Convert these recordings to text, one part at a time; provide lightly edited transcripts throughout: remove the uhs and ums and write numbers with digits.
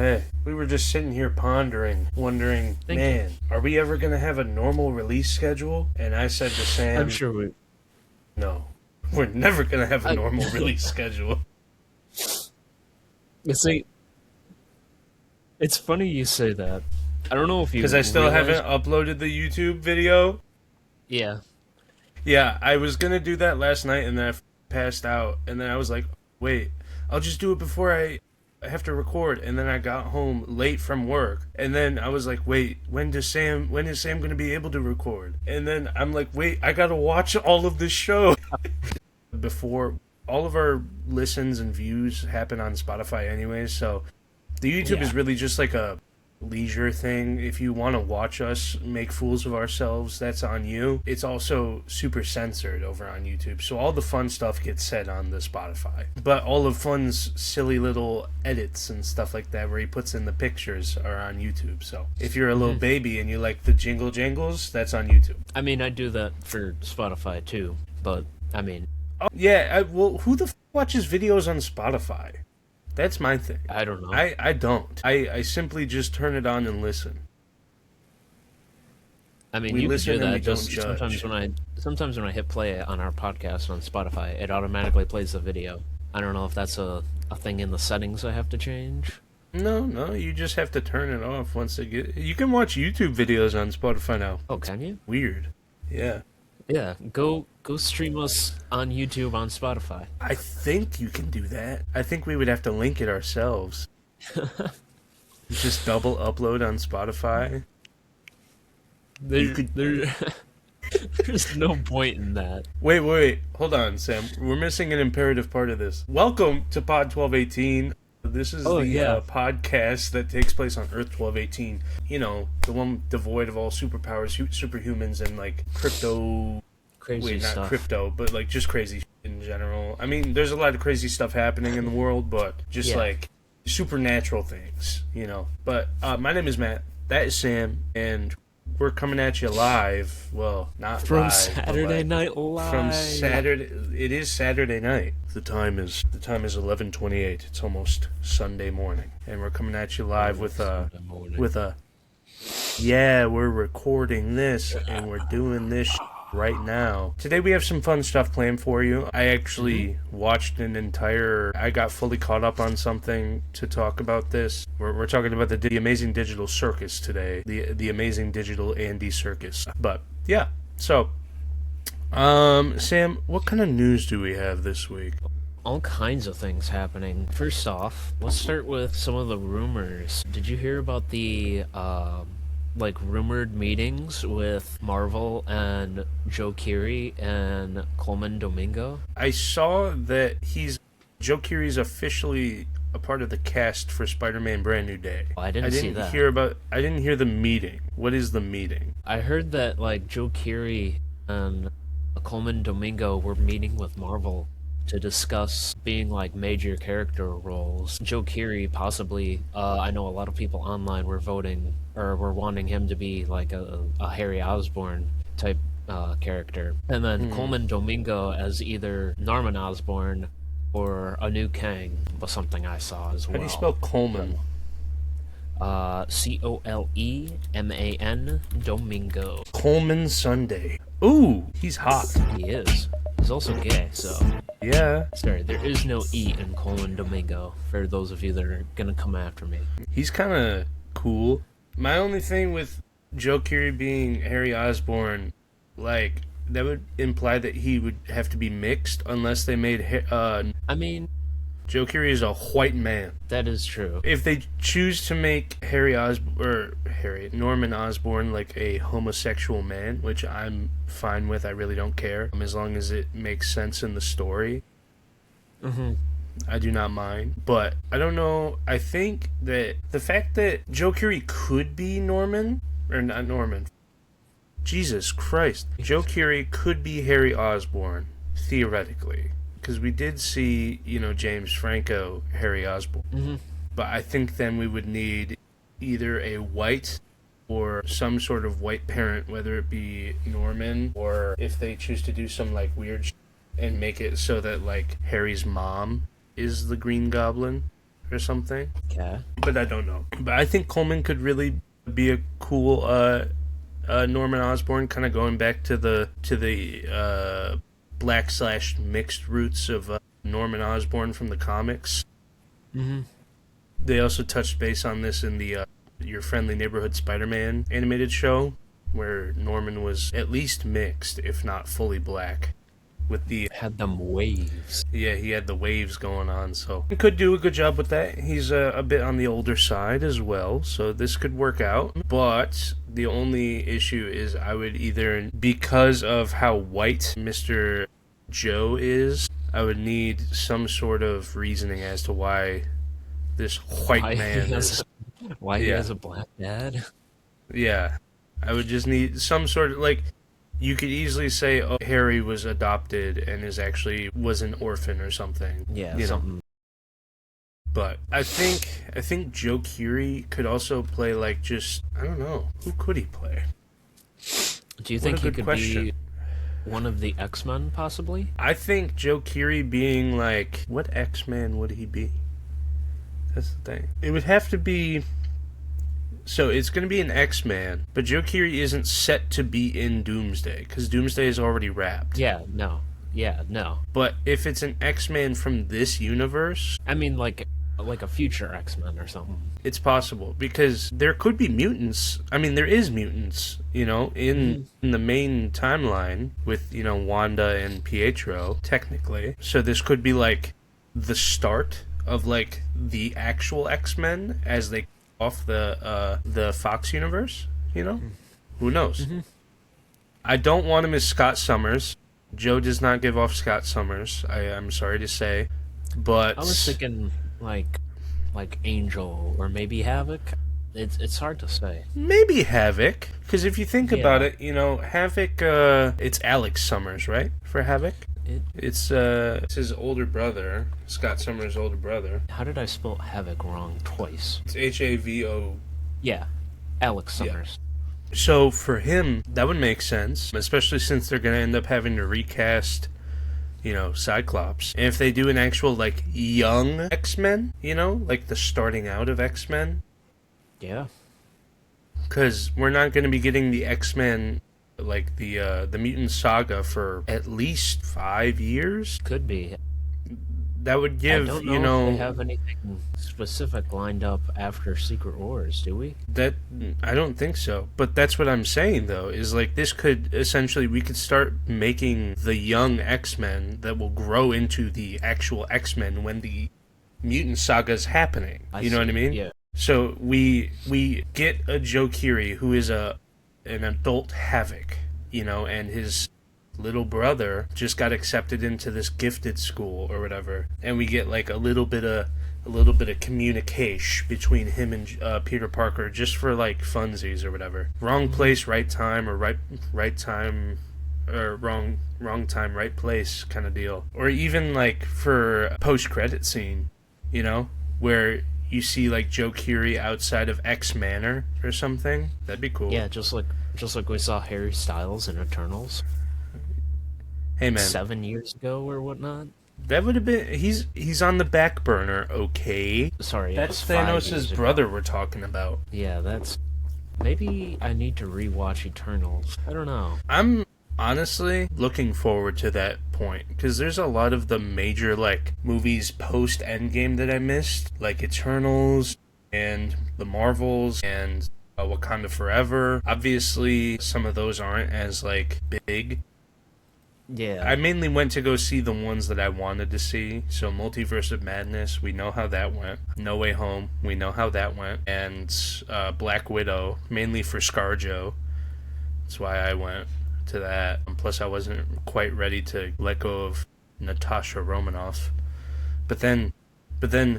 hey, we were just sitting here pondering, wondering, are we ever going to have a normal release schedule? And I said to Sam, I'm sure we... No, we're never going to have a normal release schedule. It's funny you say that. I don't know if you... Because I still haven't uploaded the YouTube video. Yeah. Yeah, I was going to do that last night, and then I passed out. And then I was like, wait, I'll just do it before I have to record. And then I got home late from work. And then I was like, wait, when is Sam going to be able to record? And then I'm like, wait, I got to watch all of this show. Before, all of our listens and views happen on Spotify anyways, so the YouTube is really just like a leisure thing. If you want to watch us make fools of ourselves, that's on you. It's also super censored over on YouTube, so all the fun stuff gets said on the Spotify. But all of Fun's silly little edits and stuff like that where he puts in the pictures are on YouTube. So if you're a little baby and you like the jingle jangles, that's on YouTube. I mean, I do that for Spotify too, but I mean... Oh, yeah, well, who the watches videos on Spotify? That's my thing. I don't know. I don't. I simply just turn it on and listen. I mean, you can do that. Just sometimes when I hit play on our podcast on Spotify, it automatically plays the video. I don't know if that's a thing in the settings I have to change. No, you just have to turn it off once it get. You can watch YouTube videos on Spotify now. Oh, can you? Weird. Yeah. Yeah, go stream us on YouTube on Spotify. I think you can do that. I think we would have to link it ourselves. Just double upload on Spotify. There's no point in that. Wait. Hold on, Sam. We're missing an imperative part of this. Welcome to Pod-1218. This is podcast that takes place on Earth 1218. You know, the one devoid of all superpowers, superhumans, and like crypto. Crazy stuff. Not crypto, but like just crazy in general. I mean, there's a lot of crazy stuff happening in the world, but just like supernatural things, you know. But my name is Matt. That is Sam, and we're coming at you live. Well, not from live, Saturday Night Live. From Saturday, it is Saturday night. The time is 11:28. It's almost Sunday morning, and we're coming at you live with a. Yeah, we're recording this and we're doing this right now. Today we have some fun stuff planned for you. I actually watched I got fully caught up on something to talk about this. We're talking about the Amazing Digital Circus today. The Amazing Digital Andy Circus. But, yeah. So, Sam, what kind of news do we have this week? All kinds of things happening. First off, let's start with some of the rumors. Did you hear about the, rumored meetings with Marvel and Joe Keery and Coleman Domingo? I saw that Joe Keery's officially a part of the cast for Spider-Man Brand New Day. I didn't see that. I didn't hear the meeting. What is the meeting? I heard that, Joe Keery and Coleman Domingo were meeting with Marvel to discuss being major character roles. Joe Keery possibly, I know a lot of people online were voting, or were wanting him to be a Harry Osborn type character. And then Coleman Domingo as either Norman Osborn or a new Caine was something I saw as well. How do you spell Coleman? Coleman Domingo. Coleman Sunday. Ooh, he's hot. He is. He's also gay, so... Yeah. Sorry, there is no E in Coleman Domingo, for those of you that are gonna come after me. He's kind of cool. My only thing with Joe Keery being Harry Osborn, that would imply that he would have to be mixed, unless they made... Joe Keery is a white man. That is true. If they choose to make Norman Osborn a homosexual man, which I'm fine with, I really don't care, as long as it makes sense in the story. I do not mind. But I don't know. I think that the fact that Joe Keery could be Norman, or not Norman. Jesus Christ. Joe Keery could be Harry Osborn, theoretically. Because we did see, James Franco, Harry Osborn. But I think then we would need either a white or some sort of white parent, whether it be Norman, or if they choose to do some, weird and make it so that, Harry's mom is the Green Goblin. or something. Okay. But I don't know. But I think Coleman could really be a cool Norman Osborn, kind of going back to the black / mixed roots of Norman Osborn from the comics. Mm-hmm. They also touched base on this in the Your Friendly Neighborhood Spider-Man animated show, where Norman was at least mixed, if not fully black. With the Had them waves. yeah, he had the waves going on, so he could do a good job with that. He's a bit on the older side as well, so this could work out. But the only issue is I would either, because of how white Mr. Joe is, I would need some sort of reasoning as to why this white man is. Why he has a black dad? Yeah, I would just need some sort of, like, you could easily say, oh, Harry was adopted and was an orphan or something. Yeah, you something. know. But I think Joe Keery could also play, like, just, I don't know, who could he play? Do you think he could be one of the X-Men, possibly? I think Joe Keery being, like, what X-Man would he be? That's the thing. It would have to be... So it's going to be an X-Man, but Joe Keery isn't set to be in Doomsday, because Doomsday is already wrapped. Yeah, no. But if it's an X-Man from this universe... I mean, like a future X-Men or something. It's possible, because there could be mutants. I mean, there is mutants, in the main timeline with, Wanda and Pietro, technically. So this could be, like, the start of, like, the actual X-Men as they off the Fox universe, Who knows? Mm-hmm. I don't want him as Scott Summers. Joe does not give off Scott Summers, I'm sorry to say. But I was thinking like Angel or maybe Havoc. It's hard to say. Maybe Havoc, because if you think about it, Havoc, it's Alex Summers, right? For Havoc? It's his older brother, Scott Summers' older brother. How did I spell Havoc wrong twice? It's Havo. Yeah, Alex Summers. Yeah. So for him, that would make sense, especially since they're going to end up having to recast, Cyclops. And if they do an actual, like, young X-Men, like the starting out of X-Men. Yeah. Because we're not going to be getting the X-Men... like the mutant saga for at least 5 years. Could be. That would give, I don't know if they have anything specific lined up after Secret Wars, do we? That I don't think so. But that's what I'm saying, though, is like this could essentially, we could start making the young X-Men that will grow into the actual X-Men when the mutant saga is happening. You know what I mean? Yeah. So we get a Joe Keery who is an adult Havoc, and his little brother just got accepted into this gifted school or whatever, and we get like a little bit of communication between him and Peter Parker, just for like funsies or whatever. Wrong place, right time, or right time, or wrong time, right place kind of deal. Or even like for a post-credit scene, where you see like Joe Keery outside of X Manor or something. That'd be cool. Yeah, just like we saw Harry Styles in Eternals. Hey man, 7 years ago or whatnot. That would have been. He's on the back burner. Okay. Sorry, that's Thanos' brother we're talking about. Yeah, that's. Maybe I need to rewatch Eternals. I don't know. I'm honestly looking forward to that point, because there's a lot of the major like movies post Endgame that I missed, like Eternals and the Marvels and Wakanda Forever. Obviously, some of those aren't as like big. Yeah. I mainly went to go see the ones that I wanted to see. So Multiverse of Madness, we know how that went. No Way Home, we know how that went. And Black Widow, mainly for ScarJo. That's why I went to that. And plus, I wasn't quite ready to let go of Natasha Romanoff. But then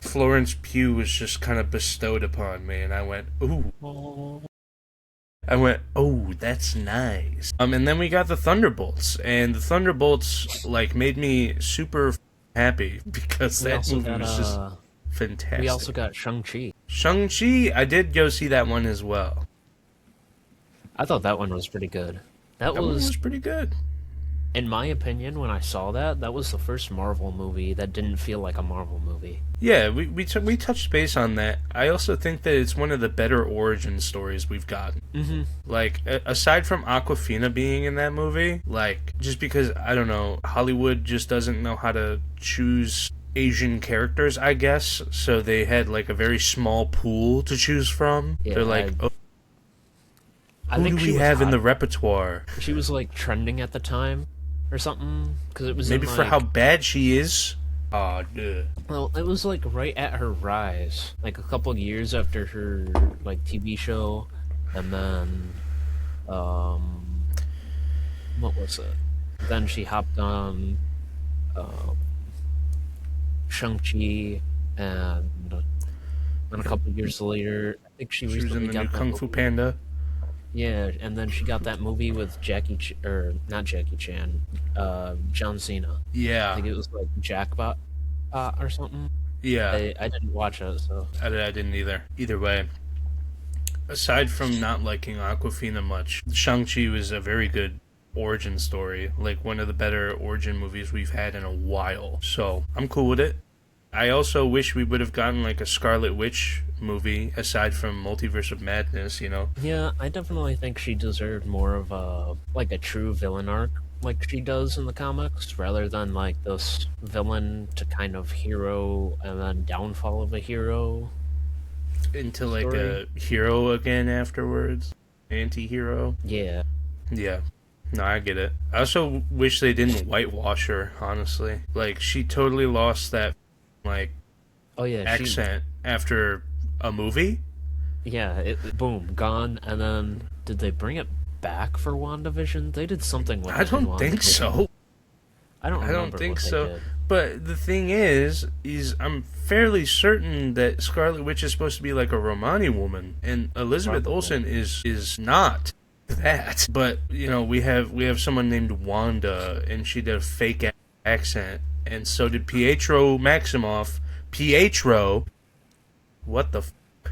Florence Pugh was just kind of bestowed upon me, and I went, ooh. Aww. I went, oh, that's nice. And then we got the Thunderbolts, and the Thunderbolts like made me super happy, because that movie was just fantastic. We also got Shang-Chi. Shang-Chi, I did go see that one as well. I thought that one was pretty good. That one was pretty good. in my opinion, when I saw that, that was the first Marvel movie that didn't feel like a Marvel movie. Yeah, we touched base on that. I also think that it's one of the better origin stories we've gotten. Mm-hmm. Like, aside from Aquafina being in that movie, like, just because, I don't know, Hollywood just doesn't know how to choose Asian characters, I guess, so they had, like, a very small pool to choose from. Yeah, They're like, I who think do she we was have in hot. the repertoire? She was like trending at the time or something because it was Maybe in, for like, how bad she is? Aw, duh. well, it was like right at her rise, like a couple years after her like TV show, and then what was it? Then she hopped on Shang-Chi, and then a couple years later, I think she She was in recently the got new that Kung Fu movie. Panda. Yeah, and then she got that movie with or not Jackie Chan, John Cena. I Yeah, think it was like Jackpot or something. yeah. I didn't watch it, so I didn't either. Either way, aside from not liking Aquafina much, Shang-Chi was a very good origin story. Like, one of the better origin movies we've had in a while. So, I'm cool with it. I also wish we would have gotten, like, a Scarlet Witch movie, aside from Multiverse of Madness, you know? yeah, I definitely think she deserved more of a true villain arc like she does in the comics, rather than like this villain to kind of hero and then downfall of a hero Into, like, story. a hero again afterwards. Anti-hero. Yeah. Yeah. No, I get it. I also wish they didn't whitewash her, honestly. Like, she totally lost that, like, Oh yeah, accent after a movie. boom, gone, and then did they bring it back for WandaVision? They did something with I it in don't think WandaVision. so. I don't I remember don't think what they so. did. But the thing is I'm fairly certain that Scarlet Witch is supposed to be like a Romani woman, and Elizabeth Probably. Olsen is not that. But you know, we have someone named Wanda, and she did a fake accent, and so did Pietro Maximoff. Pietro, what the?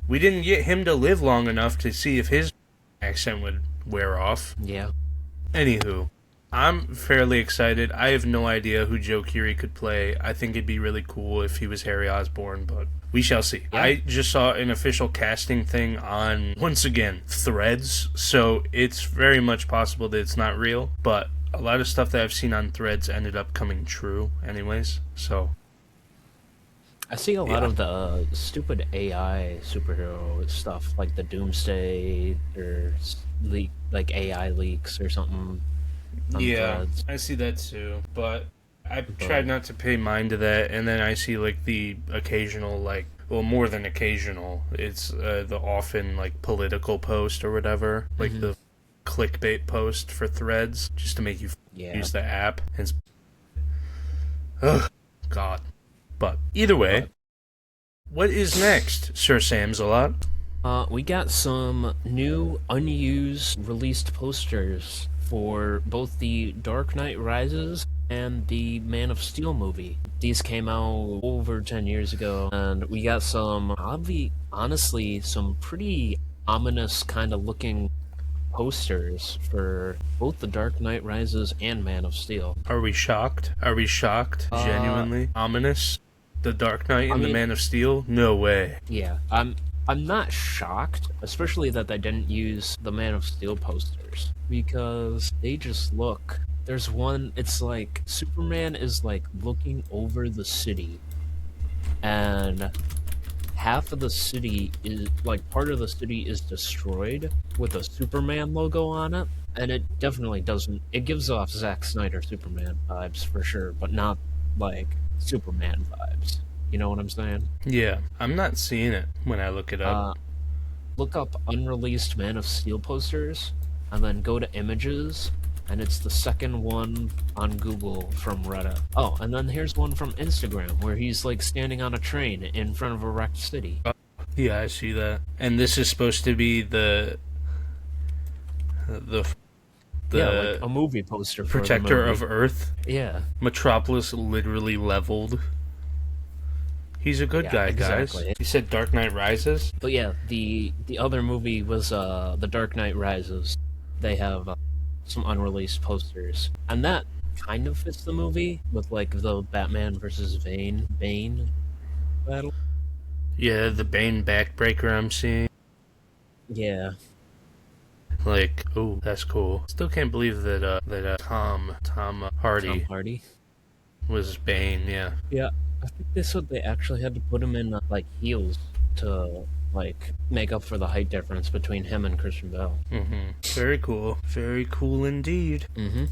We didn't get him to live long enough to see if his accent would wear off. Yeah. Anywho, I'm fairly excited. I have no idea who Joe Keery could play. I think it'd be really cool if he was Harry Osborn, but we shall see. Yeah. I just saw an official casting thing on, once again, Threads, so it's very much possible that it's not real, but a lot of stuff that I've seen on Threads ended up coming true anyways, so I see a lot Yeah. of the stupid AI superhero stuff, like the Doomsday or like AI leaks or something. On yeah, Threads. I see that too, but I But tried not to pay mind to that, and then I see like the occasional, like, well, more than occasional, it's the often like political post or whatever, like the clickbait post for Threads, just to make you yeah, use the app. And ugh, God. But either way, what is next, Sir Samsalot? we got some new unused released posters for both the Dark Knight Rises and the Man of Steel movie. These came out over 10 years ago, and we got some, honestly, some pretty ominous kind of looking posters for both the Dark Knight Rises and Man of Steel. Are we shocked? Are we shocked? Genuinely? Ominous? The Dark Knight and the mean- Man of Steel? No way. Yeah, I'm not shocked, especially that they didn't use the Man of Steel posters, because they just look. There's one, it's like Superman is like looking over the city, and half of the city is like part of the city is destroyed with a Superman logo on it, and it definitely doesn't. It gives off Zack Snyder Superman vibes for sure, but not like Superman vibes. You know what I'm saying? Yeah, I'm not seeing it when I look it up. Look up unreleased Man of Steel posters, and then go to images, and it's the second one on Google from Reddit. Oh, and then here's one from Instagram, where he's like standing on a train in front of a wrecked city. Yeah, I see that. And this is supposed to be the Yeah, like a movie poster for protector the movie. of Earth. Yeah, Metropolis literally leveled. He's a good Yeah, guy, exactly. guys. He said Dark Knight Rises. but yeah, the other movie was The Dark Knight Rises. They have some unreleased posters, and that kind of fits the movie with like the Batman versus Bane battle. Yeah, the Bane backbreaker I'm seeing. Yeah, Like, oh, that's cool. Still can't believe that Tom Tom Hardy Hardy. was Bane. Yeah. Yeah, I think they said they actually had to put him in like heels to like make up for the height difference between him and Christian Bale. Very cool. Very cool indeed. Mm-hmm.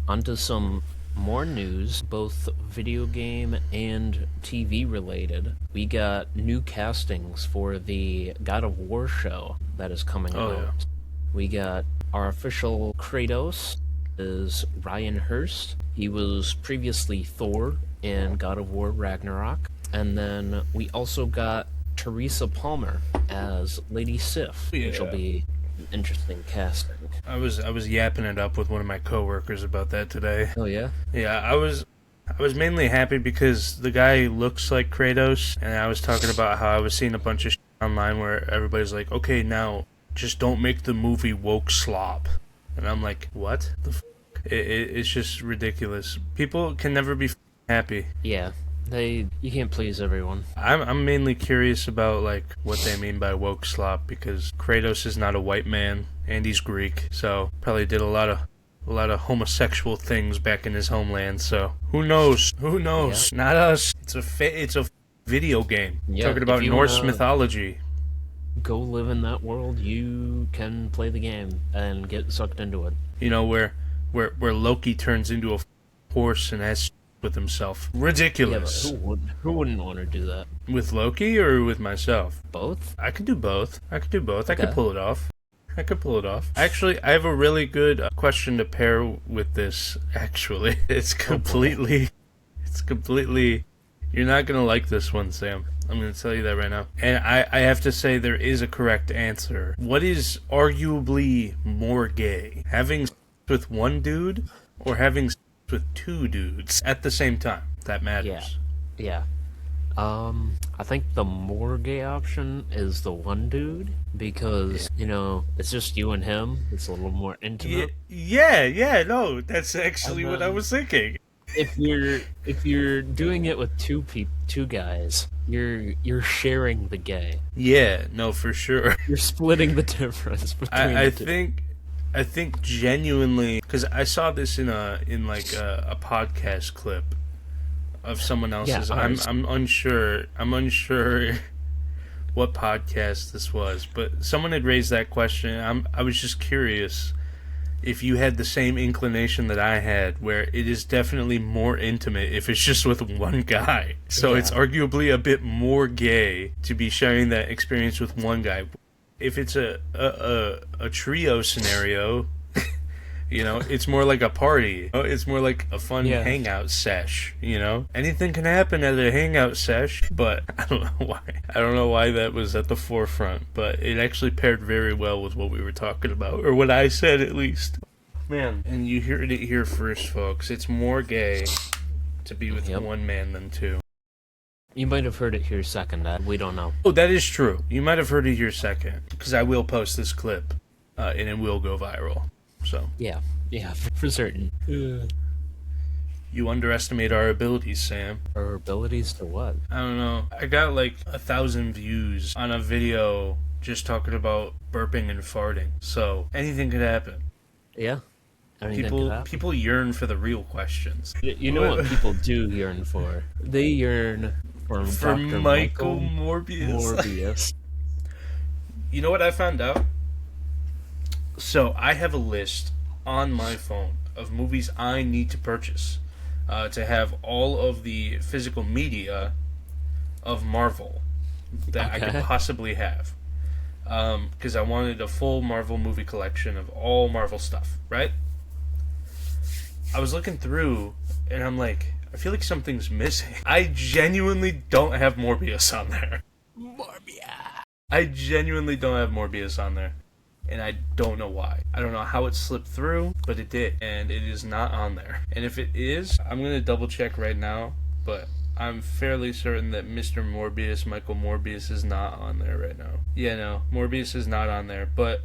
Onto some more news, both video game and TV related. We got new castings for the God of War show that is coming Oh, out. yeah. We got our official Kratos is Ryan Hurst. He was previously Thor in God of War Ragnarok. And then we also got Teresa Palmer as Lady Sif, which will Yeah. be an interesting casting. I was yapping it up with one of my coworkers about that today. Oh yeah? Yeah, I was mainly happy because the guy looks like Kratos, and I was talking about how I was seeing a bunch of shit online where everybody's like, okay, now just don't make the movie woke slop, and I'm like, what the f-? It's just ridiculous. People can never be happy. Yeah. You can't please everyone. I'm mainly curious about like what they mean by woke slop because Kratos is not a white man and he's Greek, so probably did a lot of homosexual things back in his homeland. So who knows? Who knows? Not us. It's a video game. Yeah, Talking if about you Norse wanna mythology. go live in that world, you can play the game and get sucked into it. You know where Loki turns into a horse and has with himself. Yeah, but Ridiculous. who wouldn't want to do that? With Loki or with myself? Both? I could do both. I could Okay. pull it off. Actually, I have a really good question to pair with this. Actually, it's completely. You're not gonna like this one, Sam. I'm gonna tell you that right now. And I have to say there is a correct answer. What is arguably more gay? Having sex with one dude or having sex with two dudes at the same time? That matters. Yeah. I think the more gay option is the one dude because, it's just you and him. It's a little more intimate. Yeah, no, that's actually And what I then- was thinking. If you're doing it with two guys, you're sharing the gay. Yeah, no, for sure. You're splitting the difference between I the two. I think genuinely because I saw this in a podcast clip of someone else's. ours. I'm unsure what podcast this was, but someone had raised that question. I was just curious if you had the same inclination that I had, where it is definitely more intimate if it's just with one guy. So it's arguably a bit more gay to be sharing that experience with one guy. If it's a trio scenario, it's more like a party. It's more like a fun hangout sesh, Anything can happen at a hangout sesh, but I don't know why. I don't know why that was at the forefront, but it actually paired very well with what we were talking about, or what I said at least. Man, and you heard it here first, folks. It's more gay to be with one man than two. You might have heard it here second. We don't know. Oh, that is true. You might have heard it here second, because I will post this clip, and it will go viral. So Yeah, for certain. you underestimate our abilities, Sam. Our abilities to what? I don't know. I got like 1,000 views on a video just talking about burping and farting. So anything could happen. Yeah. Anything could happen. People yearn for the real questions. You know what people do yearn for? They yearn for Dr. Michael Morbius. You know what I found out? So I have a list on my phone of movies I need to purchase to have all of the physical media of Marvel that I could possibly have. Because I wanted a full Marvel movie collection of all Marvel stuff, right? I was looking through, and I'm like, I feel like something's missing. I genuinely don't have Morbius on there. I genuinely don't have Morbius on there. And I don't know why. I don't know how it slipped through, but it did. And it is not on there. And if it is, I'm going to double check right now. But I'm fairly certain that Mr. Morbius, Michael Morbius, is not on there right now. Yeah, no, Morbius is not on there. But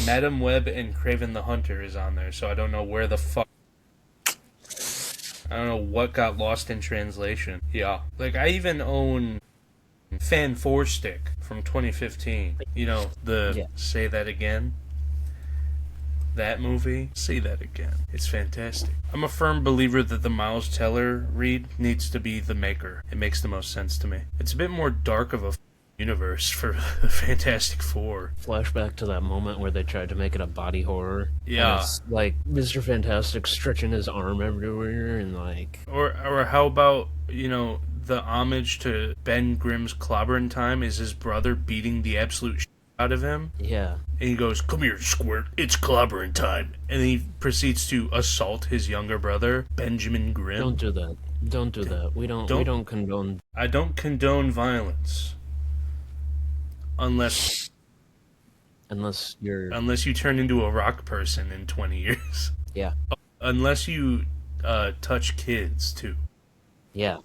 Madam Web and Craven the Hunter is on there, so I don't know where the fuck. I don't know what got lost in translation. Yeah. Like, I even own Fan 4 Stick from 2015. You know, Say That Again? That movie? Say That Again. It's fantastic. I'm a firm believer that the Miles Teller read needs to be the maker. It makes the most sense to me. It's a bit more dark of a universe for Fantastic Four. Flashback to that moment where they tried to make it a body horror. Yeah. It's like Mr. Fantastic stretching his arm everywhere and like... Or how about, you know, the homage to Ben Grimm's Clobbering Time is his brother beating the absolute shit out of him. Yeah. And he goes, "Come here, Squirt, it's clobbering time." And he proceeds to assault his younger brother, Benjamin Grimm. Don't do that. Don't do that. We don't condone... I don't condone violence. Unless you turn into a rock person in 20 years. Yeah. Unless you touch kids too. Yeah.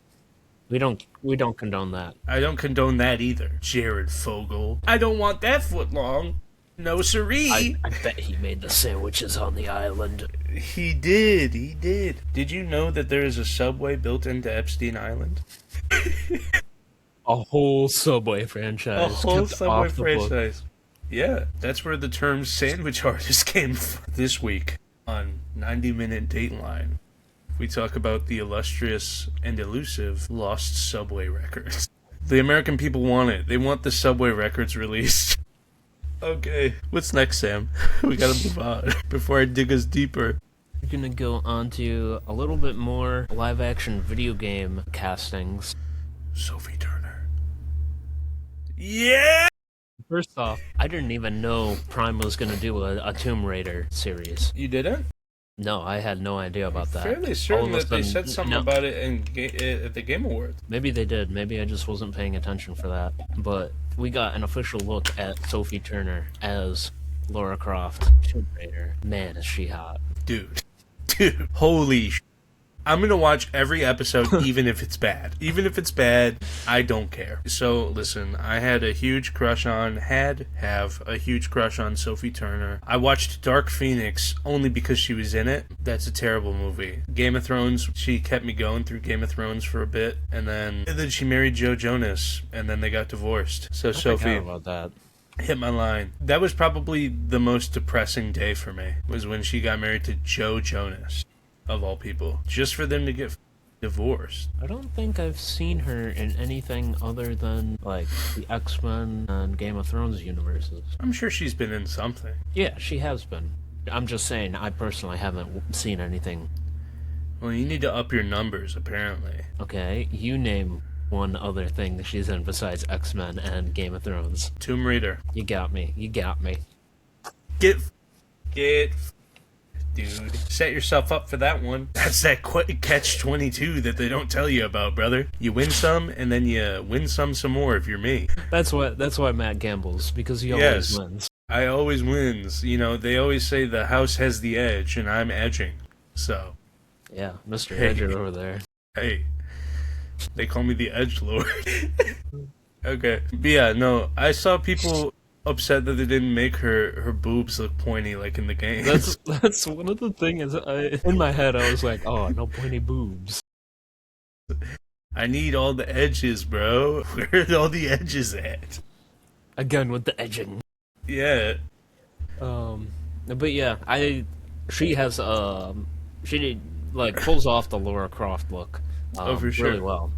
We don't condone that. I don't condone that either. Jared Fogle. I don't want that foot long. No siree. I bet he made the sandwiches on the island. He did. Did you know that there is a subway built into Epstein Island? A whole Subway franchise. A whole Subway franchise. Yeah, that's where the term sandwich artist came from. This week on 90-Minute Dateline, we talk about the illustrious and elusive lost Subway records. The American people want it. They want the Subway records released. Okay, what's next, Sam? We gotta move on before I dig us deeper. We're gonna go on to a little bit more live-action video game castings. Sophie Turner. Yeah! First off, I didn't even know Prime was gonna do a Tomb Raider series. You didn't? No, I had no idea about that. Fairly certain that they said something about it at the Game Awards. Maybe they did. Maybe I just wasn't paying attention for that. But we got an official look at Sophie Turner as Lara Croft, Tomb Raider. Man, is she hot. Dude, holy sh**. I'm gonna watch every episode, even if it's bad. Even if it's bad, I don't care. So, listen, I have a huge crush on Sophie Turner. I watched Dark Phoenix only because she was in it. That's a terrible movie. Game of Thrones, she kept me going through Game of Thrones for a bit, and then she married Joe Jonas, and then they got divorced. So Sophie, about that. Hit my line. That was probably the most depressing day for me, was when she got married to Joe Jonas. Of all people, just for them to get divorced. I don't think I've seen her in anything other than like the X-Men and Game of Thrones universes. I'm sure she's been in something. Yeah, she has been. I'm just saying, I personally haven't seen anything. Well, you need to up your numbers, apparently. Okay, you name one other thing that she's in besides X-Men and Game of Thrones. Tomb Raider. You got me. Get dude, set yourself up for that one. That's that catch-22 that they don't tell you about, brother. You win some, and then you win some more if you're me. That's why Matt gambles, because he always wins. I always wins. You know, they always say the house has the edge, and I'm edging. So. Yeah, Mr. Edger over there. Hey. They call me the Edge Lord. Okay. But yeah, no, I saw people upset that they didn't make her boobs look pointy like in the game. That's one of the things. In my head, I was like, oh, no pointy boobs. I need all the edges, bro. Where are all the edges at? Again with the edging. Yeah. But yeah, she has she like pulls off the Lara Croft look. For sure. Really well.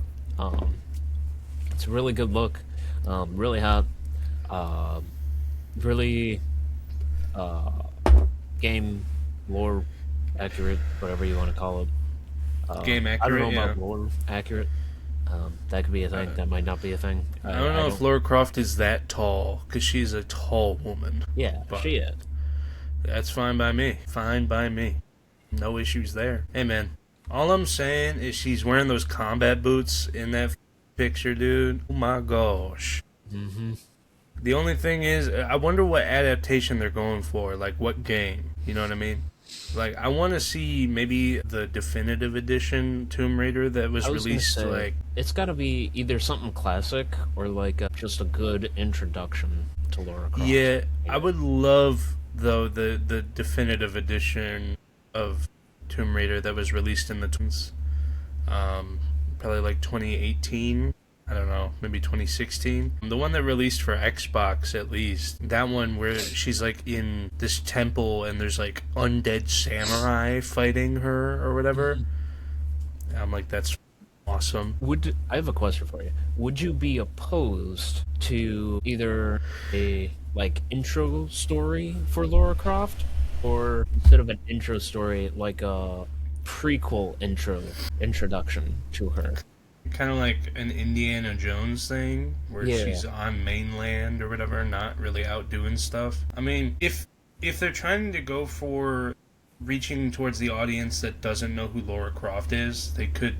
It's a really good look. Really hot. Really game lore accurate, whatever you want to call it. Game accurate, I don't know about lore accurate. That could be a thing. That might not be a thing. I don't know if Lara Croft is that tall, because she's a tall woman. Yeah, she is. That's fine by me. Fine by me. No issues there. Hey, man. All I'm saying is she's wearing those combat boots in that picture, dude. Oh, my gosh. Mm-hmm. The only thing is, I wonder what adaptation they're going for. Like, what game? You know what I mean? Like, I want to see maybe the definitive edition Tomb Raider that was released. Like, it's got to be either something classic or like just a good introduction to Lara Croft. Yeah, I would love though the definitive edition of Tomb Raider that was released in the probably like 2018. I don't know, maybe 2016. The one that released for Xbox, at least, that one where she's like in this temple and there's like undead samurai fighting her or whatever. I'm like, that's awesome. I have a question for you. Would you be opposed to either a like intro story for Lara Croft, or instead of an intro story, like a prequel introduction to her? Kind of like an Indiana Jones thing where Yeah. she's on mainland or whatever, not really out doing stuff. I mean, if they're trying to go for reaching towards the audience that doesn't know who Lara Croft is, they could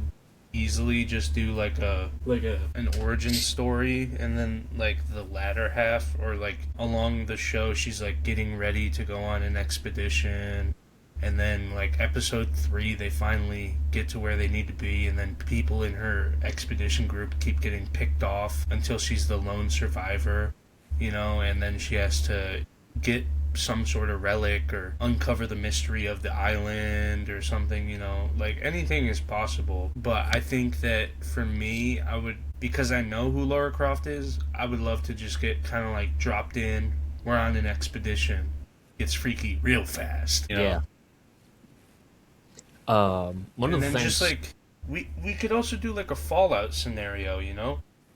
easily just do like an origin story, and then like the latter half, or like along the show she's like getting ready to go on an expedition, and then like episode 3 they finally get to where they need to be, and then people in her expedition group keep getting picked off until she's the lone survivor, and then she has to get some sort of relic or uncover the mystery of the island or something, like anything is possible. But I think that for me, because I know who Lara Croft is, I would love to just get kind of like dropped in. We're on an expedition. It's freaky real fast, Yeah. One of the things, just like we could also do like a Fallout scenario,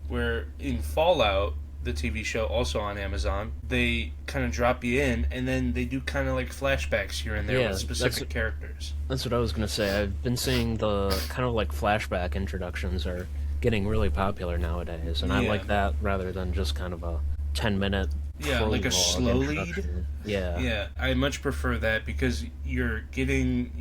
where in Fallout, the TV show, also on Amazon, they kind of drop you in, and then they do kind of like flashbacks here and there with specific characters. That's what I was gonna say. I've been seeing the kind of like flashback introductions are getting really popular nowadays, and I like that rather than just kind of a 10-minute like a slow lead. Yeah, I much prefer that, because you're getting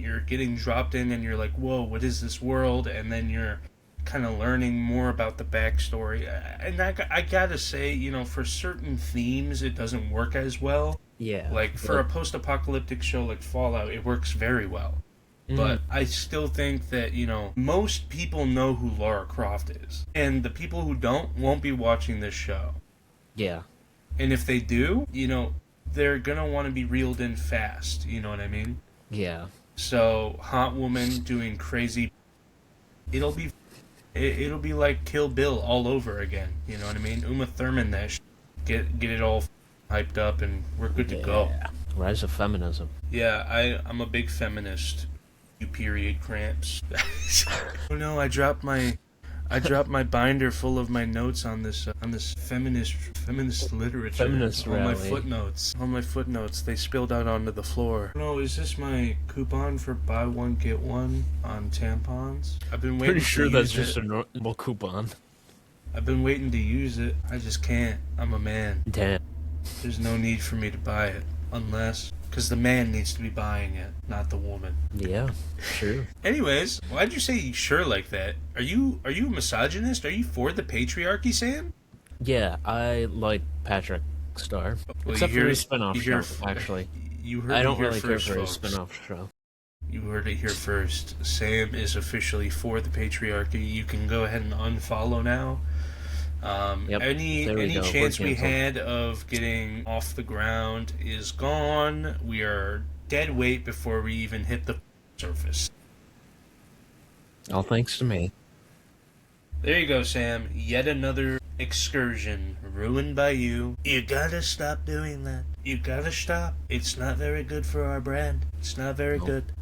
dropped in and you're like, whoa, what is this world? And then you're kind of learning more about the backstory. And I gotta say, for certain themes it doesn't work as well. Yeah, like for a post-apocalyptic show like Fallout, it works very well. But I still think that, most people know who Lara Croft is, and the people who don't won't be watching this show. Yeah. And if they do, they're gonna want to be reeled in fast, you know what I mean? Yeah. So, hot woman doing crazy, it'll be like Kill Bill all over again, you know what I mean? Uma Thurman that get it all hyped up, and we're good to go. Rise of feminism. Yeah, I'm a big feminist. You period cramps. Oh no, I dropped my binder full of my notes on this feminist literature. Feminist rally. All my footnotes, they spilled out onto the floor. No, is this my coupon for buy one get one on tampons? I've been waiting. Pretty sure that's just a normal coupon. I've been waiting to use it. I just can't. I'm a man. Damn. There's no need for me to buy it, because the man needs to be buying it, not the woman. Yeah, sure. Anyways, why'd you say sure like that? Are you a misogynist? Are you for the patriarchy, Sam? Yeah, I like Patrick Star. Except for his spin-off show, actually. I don't really care for his spin-off show. You heard it here first. Sam is officially for the patriarchy. You can go ahead and unfollow now. Any chance we had of getting off the ground is gone. We are dead weight before we even hit the surface. All thanks to me. There you go, Sam. Yet another excursion ruined by you. You gotta stop doing that. You gotta stop. It's not very good for our brand. It's not very good.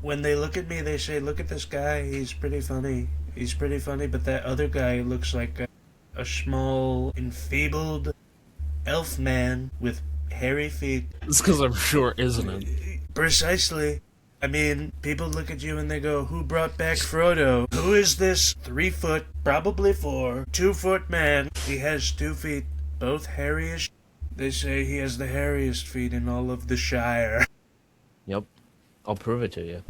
When they look at me, they say, look at this guy. He's pretty funny. But that other guy looks like a small, enfeebled elf man with hairy feet. It's because I'm short, isn't it? Precisely. I mean, people look at you and they go, who brought back Frodo? Who is this 3 foot, probably 4, 2 foot man? He has 2 feet, both hairy as They say he has the hairiest feet in all of the Shire. Yep. I'll prove it to you.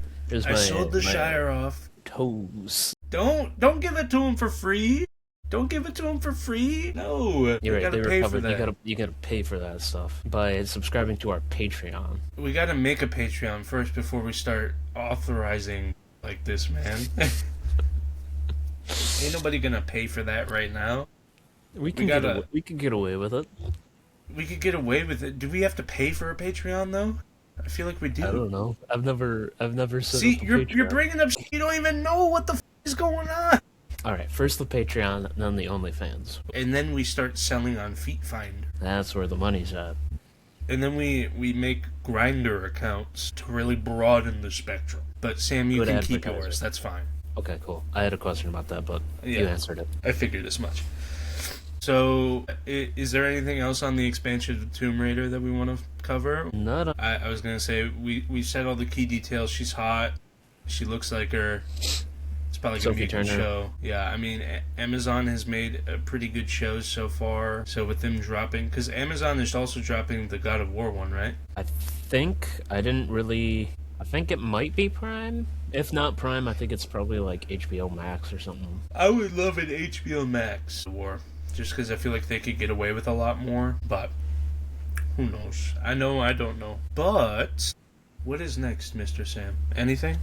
I sold the Shire off. Toes. Don't give it to him for free. Don't give it to him for free. No, you're right. Gotta pay for that. You gotta pay for that stuff by subscribing to our Patreon. We gotta make a Patreon first before we start authorizing like this, man. Ain't nobody gonna pay for that right now. We can get away with it. we could get away with it. Do we have to pay for a Patreon though? I feel like we do. I don't know. I've never set See, up a you're Patreon. bringing up shit you don't even know what the is going on. All right, first the Patreon, then the OnlyFans. And then we start selling on Feet Finder. That's where the money's at. And then we make Grindr accounts to really broaden the spectrum. But Sam, you can keep yours. That's fine. Okay, cool. I had a question about that, but you answered it. I figured as much. So, is there anything else on the expansion of Tomb Raider that we want to cover? No. I was going to say, we said all the key details. She's hot. She looks like her. It's probably going to be a good show. Yeah, I mean, Amazon has made a pretty good shows so far. So with them dropping... Because Amazon is also dropping the God of War one, right? I think it might be Prime. If not Prime, I think it's probably like HBO Max or something. I would love an HBO Max War. Just because I feel like they could get away with a lot more. But who knows? I know I don't know. But what is next, Mr. Sam? Anything?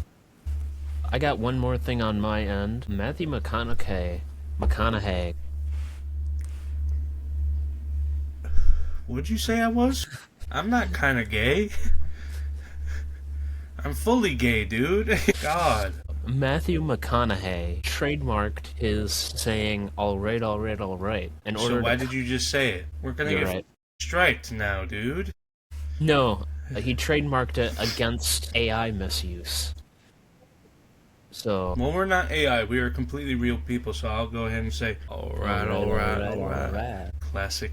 I got one more thing on my end. Matthew McConaughey. What'd you say I was? I'm not kind of gay. I'm fully gay, dude. God. Matthew McConaughey trademarked his saying, all right. So why did you just say it? We're gonna get striked now, dude. No, he trademarked it against AI misuse. So... Well, we're not AI. We are completely real people, so I'll go ahead and say, all right. Classic.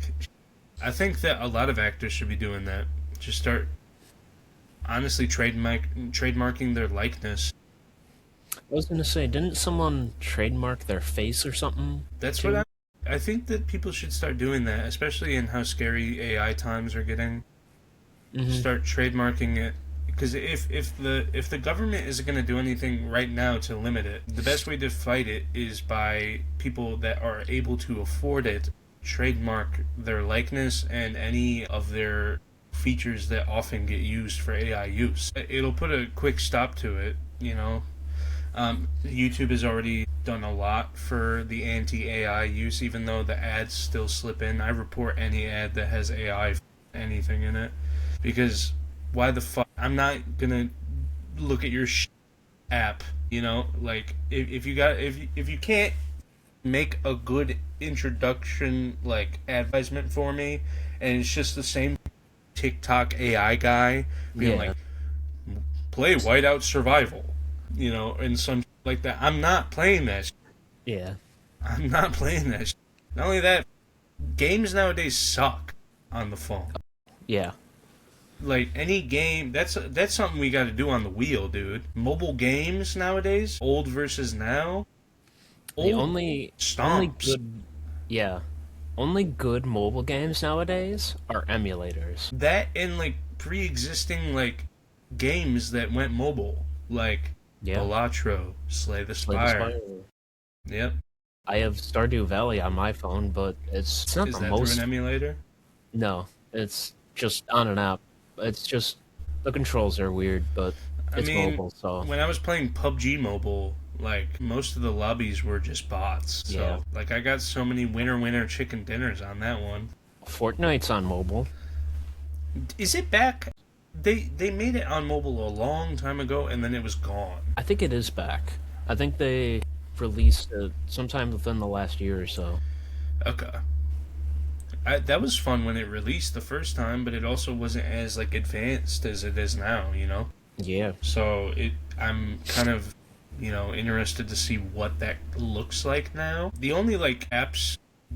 I think that a lot of actors should be doing that. Just start, honestly, trademarking their likeness. I was gonna say, didn't someone trademark their face or something? That's what I think that people should start doing that, especially in how scary AI times are getting. Mm-hmm. Start trademarking it. Because if the government isn't going to do anything right now to limit it, the best way to fight it is by people that are able to afford it trademark their likeness and any of their features that often get used for AI use. It'll put a quick stop to it, you know. YouTube has already done a lot for the anti-AI use, even though the ads still slip in. I report any ad that has AI anything in it, because why the fuck? I'm not gonna look at your app, you know? Like, if you can't make a good introduction, like, advertisement for me, and it's just the same TikTok AI guy being like, play Whiteout Survival, you know, and some like that. I'm not playing that shit. Yeah. I'm not playing that shit. Not only that, games nowadays suck on the phone. Yeah. Like, any game, that's something we got to do on the wheel, dude. Mobile games nowadays, old versus now. Only good mobile games nowadays are emulators. That and, like, pre-existing, like, games that went mobile, like Balatro, Slay the Spire. Yep. I have Stardew Valley on my phone, but it's not the most. Is that through an emulator? No, it's just on an app. It's just the controls are weird, but it's mobile. So when I was playing PUBG Mobile, like, most of the lobbies were just bots. So like, I got so many winner chicken dinners on that one. Fortnite's on mobile. Is it back? They made it on mobile a long time ago, and then it was gone. I think it is back. I think they released it sometime within the last year or so. Okay. That was fun when it released the first time, but it also wasn't as, like, advanced as it is now, you know? Yeah. So I'm kind of, you know, interested to see what that looks like now. The only, like,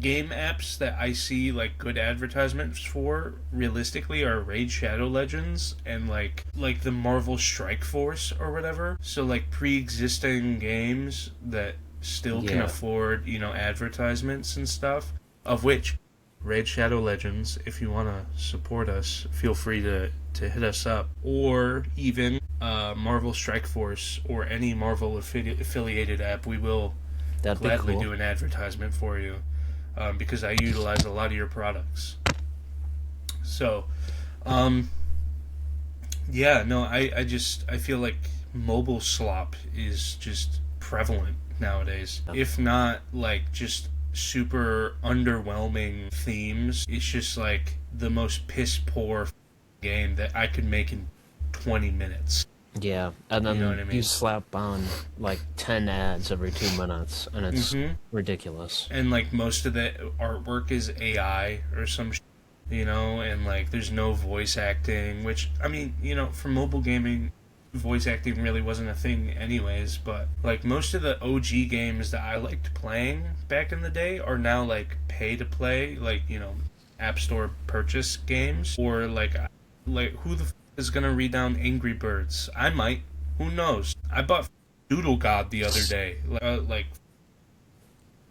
game apps that I see, like, good advertisements for, realistically, are Raid Shadow Legends and, like the Marvel Strike Force or whatever. So, like, pre-existing games that still can afford, you know, advertisements and stuff, of which Raid Shadow Legends, if you want to support us, feel free to hit us up. Or even Marvel Strike Force or any Marvel affiliated app, we will gladly do an advertisement for you, because I utilize a lot of your products. So, I feel like mobile slop is just prevalent nowadays. If not, like, just super underwhelming themes. It's just like the most piss poor game that I could make in 20 minutes. Yeah, and You know what then I mean? you slap on like 10 ads every 2 minutes, and it's Mm-hmm. ridiculous. And like most of the artwork is AI or some and like there's no voice acting, which I mean, for mobile gaming, voice acting really wasn't a thing anyways, but like most of the OG games that I liked playing back in the day are now like pay to play, like, App Store purchase games, or like who the is gonna read down Angry Birds? I might. Who knows? I bought Doodle God the other day. Like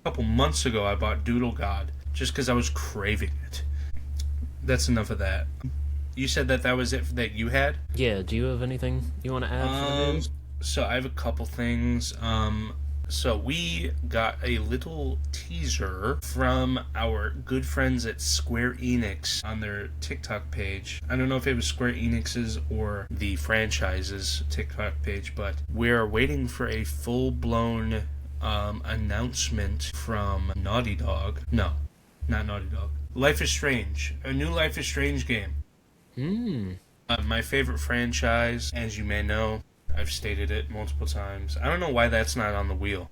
a couple months ago, I bought Doodle God just because I was craving it. That's enough of that. You said that was it that you had? Yeah, do you have anything you want to add for the news? So I have a couple things. So we got a little teaser from our good friends at Square Enix on their TikTok page. I don't know if it was Square Enix's or the franchise's TikTok page, but we're waiting for a full-blown announcement from Naughty Dog. No, not Naughty Dog. Life is Strange. A new Life is Strange game. My favorite franchise, as you may know. I've stated it multiple times. I don't know why that's not on the wheel.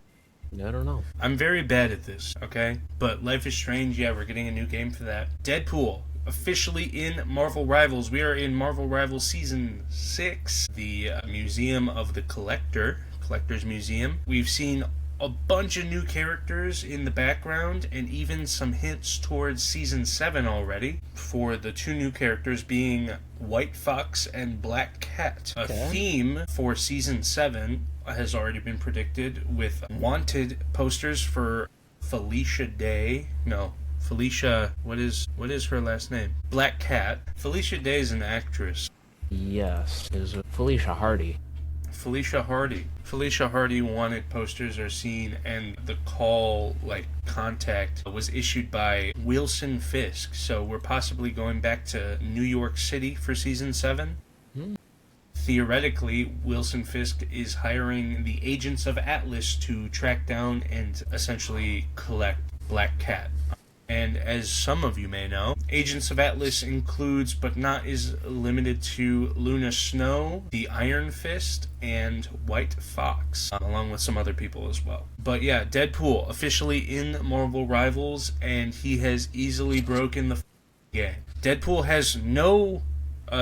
I don't know. I'm very bad at this, okay? But Life is Strange, yeah, we're getting a new game for that. Deadpool, officially in Marvel Rivals. We are in Marvel Rivals Season 6, the Museum of the Collector's Museum. We've seen a bunch of new characters in the background, and even some hints towards Season 7 already, for the two new characters being White Fox and Black Cat. A theme for Season 7 has already been predicted, with wanted posters for Felicia Day. No, Felicia, what is her last name? Black Cat. Felicia Day is an actress. Yes, is Felicia Hardy. Felicia Hardy wanted posters are seen, and the contact was issued by Wilson Fisk. So we're possibly going back to New York City for Season 7. Theoretically, Wilson Fisk is hiring the agents of Atlas to track down and essentially collect Black Cat. And as some of you may know, Agents of Atlas includes, but not is limited to, Luna Snow, the Iron Fist, and White Fox, along with some other people as well. But yeah, Deadpool, officially in Marvel Rivals, and he has easily broken the game. Deadpool has no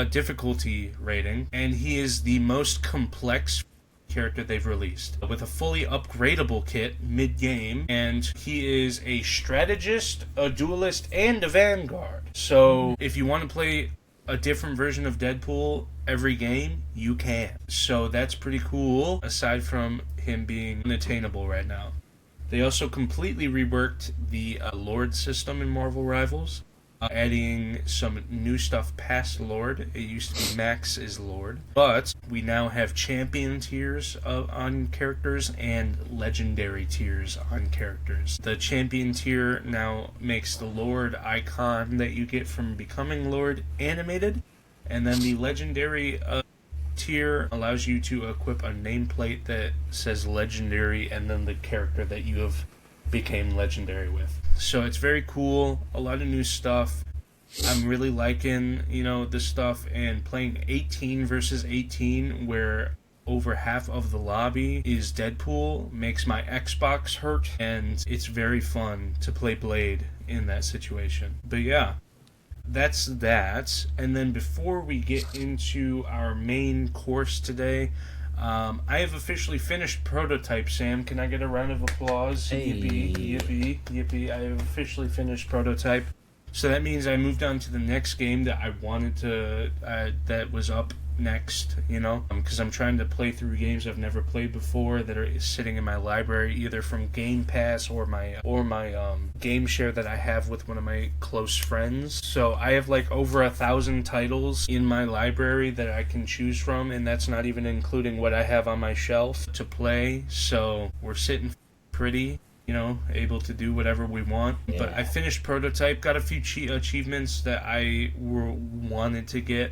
difficulty rating, and he is the most complex character they've released, with a fully upgradable kit mid-game, and he is a strategist, a duelist, and a vanguard. So if you want to play a different version of Deadpool every game, you can. So that's pretty cool, aside from him being unattainable right now. They also completely reworked the Lord system in Marvel Rivals, adding some new stuff past Lord. It used to be Max is Lord, but we now have champion tiers on characters and legendary tiers on characters. The champion tier now makes the Lord icon that you get from becoming Lord animated, and then the legendary tier allows you to equip a nameplate that says legendary and then the character that you have became legendary with. So it's very cool, a lot of new stuff. I'm really liking, this stuff, and playing 18 versus 18, where over half of the lobby is Deadpool, makes my Xbox hurt, and it's very fun to play Blade in that situation. But yeah, that's that. And then before we get into our main course today, I have officially finished Prototype, Sam. Can I get a round of applause? Hey. Yippee, yippee, yippee. I have officially finished Prototype. So that means I moved on to the next game that I wanted to, that was up next, because I'm trying to play through games I've never played before that are sitting in my library, either from Game Pass or my game share that I have with one of my close friends. So I have like over 1,000 titles in my library that I can choose from, and that's not even including what I have on my shelf to play. So we're sitting pretty, able to do whatever we want. Yeah. But I finished Prototype, got a few achievements that I wanted to get.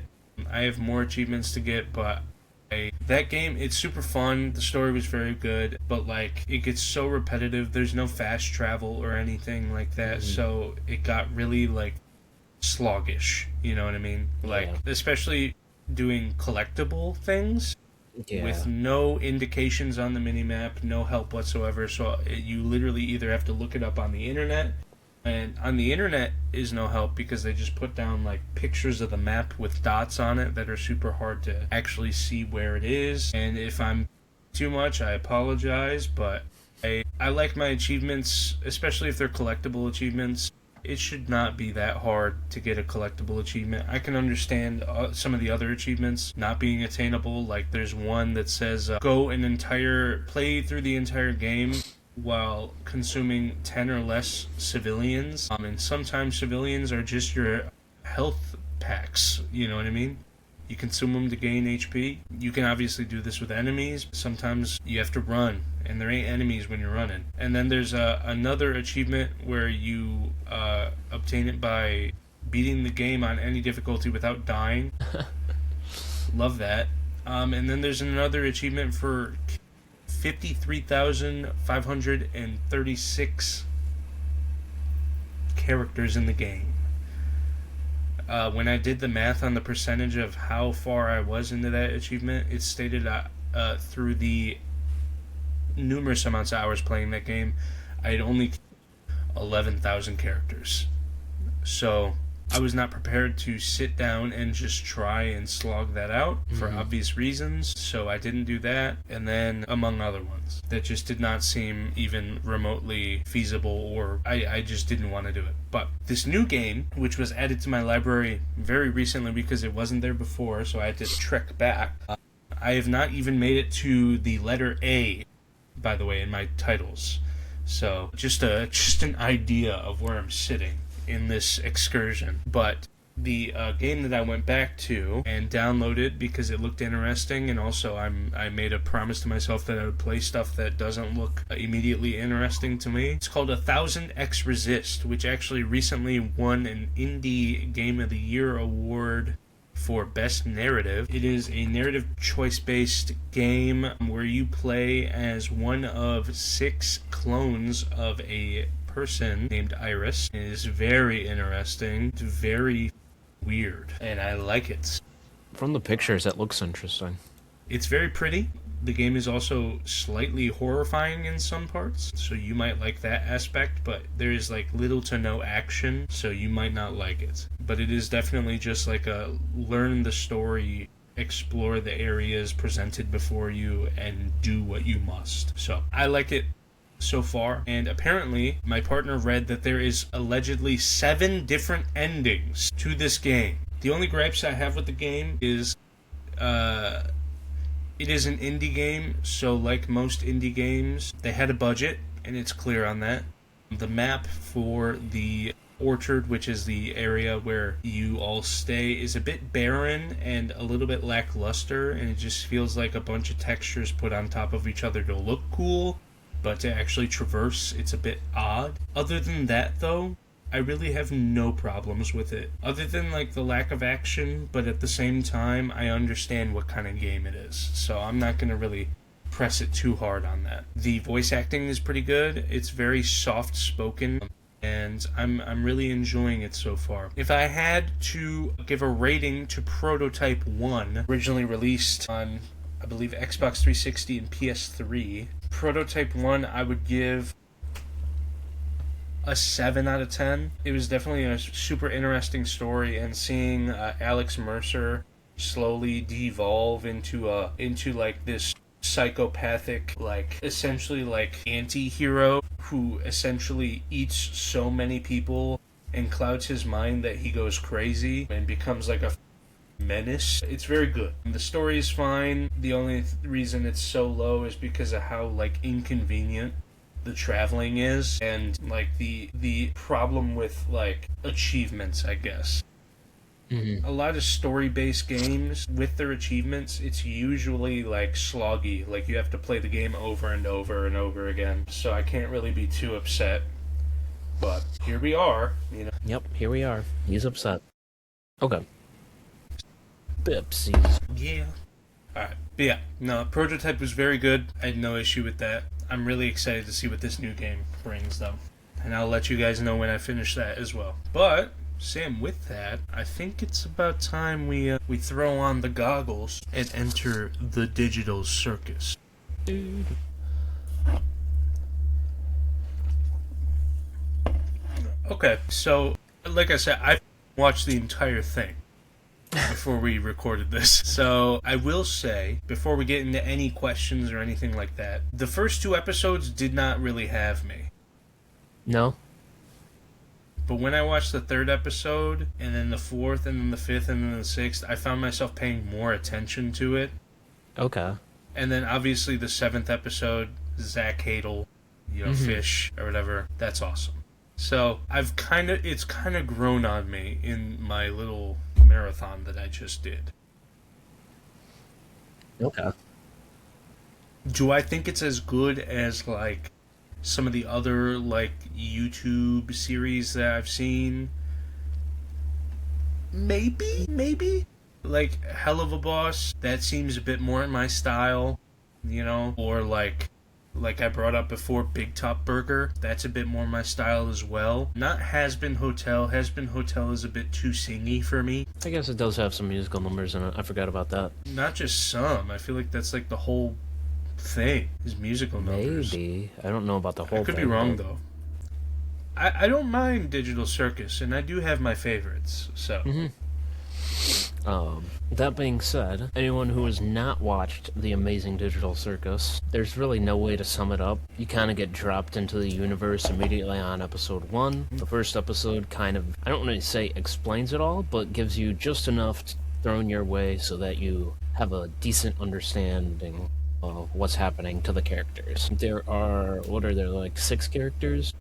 I have more achievements to get, but That game, it's super fun. The story was very good, but like it gets so repetitive. There's no fast travel or anything like that, so it got really like sluggish. You know what I mean? Like especially doing collectible things with no indications on the minimap, no help whatsoever. So you literally either have to look it up on the internet, and on the internet is no help because they just put down like pictures of the map with dots on it that are super hard to actually see where it is. And if I'm too much, I apologize, but I like my achievements, especially if they're collectible achievements. It should not be that hard to get a collectible achievement. I can understand some of the other achievements not being attainable. Like there's one that says play through the entire game while consuming 10 or less civilians. And sometimes civilians are just your health packs, you know what I mean? You consume them to gain HP. You can obviously do this with enemies. Sometimes you have to run, and there ain't enemies when you're running. And then there's another achievement where you obtain it by beating the game on any difficulty without dying. Love that. And then there's another achievement for 53,536 characters in the game. When I did the math on the percentage of how far I was into that achievement, it stated through the numerous amounts of hours playing that game, I had only 11,000 characters. So I was not prepared to sit down and just try and slog that out for obvious reasons, so I didn't do that, and then among other ones that just did not seem even remotely feasible, or I just didn't want to do it. But this new game, which was added to my library very recently because it wasn't there before, so I had to trek back, I have not even made it to the letter A, by the way, in my titles. So just an idea of where I'm sitting in this excursion. But the game that I went back to and downloaded because it looked interesting, and also I made a promise to myself that I would play stuff that doesn't look immediately interesting to me. It's called 1000X Resist, which actually recently won an Indie Game of the Year award for Best Narrative. It is a narrative choice-based game where you play as one of 6 clones of a person named Iris. It is very interesting, very weird, and I like it. From the pictures, it looks interesting. It's very pretty. The game is also slightly horrifying in some parts, so you might like that aspect, but there is like little to no action, so you might not like it. But it is definitely just like a learn the story, explore the areas presented before you, and do what you must. So I like it so far, and apparently my partner read that there is allegedly 7 different endings to this game. The only gripes I have with the game is it is an indie game, so like most indie games, they had a budget, and it's clear on that. The map for the orchard, which is the area where you all stay, is a bit barren and a little bit lackluster, and it just feels like a bunch of textures put on top of each other to look cool, but to actually traverse, it's a bit odd. Other than that, though, I really have no problems with it. Other than, like, the lack of action, but at the same time, I understand what kind of game it is. So I'm not going to really press it too hard on that. The voice acting is pretty good. It's very soft-spoken, and I'm really enjoying it so far. If I had to give a rating to Prototype 1, originally released on, I believe, Xbox 360 and PS3, Prototype 1, I would give a 7 out of 10. It was definitely a super interesting story, and seeing Alex Mercer slowly devolve into like this psychopathic, like essentially like anti-hero who essentially eats so many people and clouds his mind that he goes crazy and becomes like a menace. It's very good. The story is fine. The only reason it's so low is because of how like inconvenient the traveling is, and like the problem with like achievements, I guess. A lot of story-based games, with their achievements, it's usually like sloggy, like you have to play the game over and over and over again, so I can't really be too upset. But here we are, you know. Yep, here we are. He's upset. Okay. Bipsies. Yeah. Alright. But yeah, no, Prototype was very good. I had no issue with that. I'm really excited to see what this new game brings, though. And I'll let you guys know when I finish that as well. But, Sam, with that, I think it's about time we throw on the goggles and enter the digital circus. Dude. Okay, so, like I said, I watched the entire thing before we recorded this. So, I will say, before we get into any questions or anything like that, the first 2 episodes did not really have me. No? But when I watched the 3rd episode, and then the 4th, and then the 5th, and then the 6th, I found myself paying more attention to it. Okay. And then, obviously, the 7th episode, Zach Hadel, Fish, or whatever, that's awesome. So, it's kind of grown on me in my little marathon that I just did. Okay. Do I think it's as good as, like, some of the other, like, YouTube series that I've seen? Maybe. Like, Hell of a Boss, that seems a bit more in my style, Or, like I brought up before, Big Top Burger, that's a bit more my style as well. Not Has Been Hotel. Has Been Hotel is a bit too singy for me. I guess it does have some musical numbers in it. I forgot about that. Not just some. I feel like that's like the whole thing, is musical numbers. Maybe. I don't know about the whole I could thing. be wrong, though. I don't mind Digital Circus, and I do have my favorites, so... That being said, anyone who has not watched the Amazing Digital Circus, there's really no way to sum it up. You kind of get dropped into the universe immediately on episode 1. The first episode kind of, I don't want to say explains it all, but gives you just enough thrown your way so that you have a decent understanding of what's happening to the characters. There are, like 6 characters?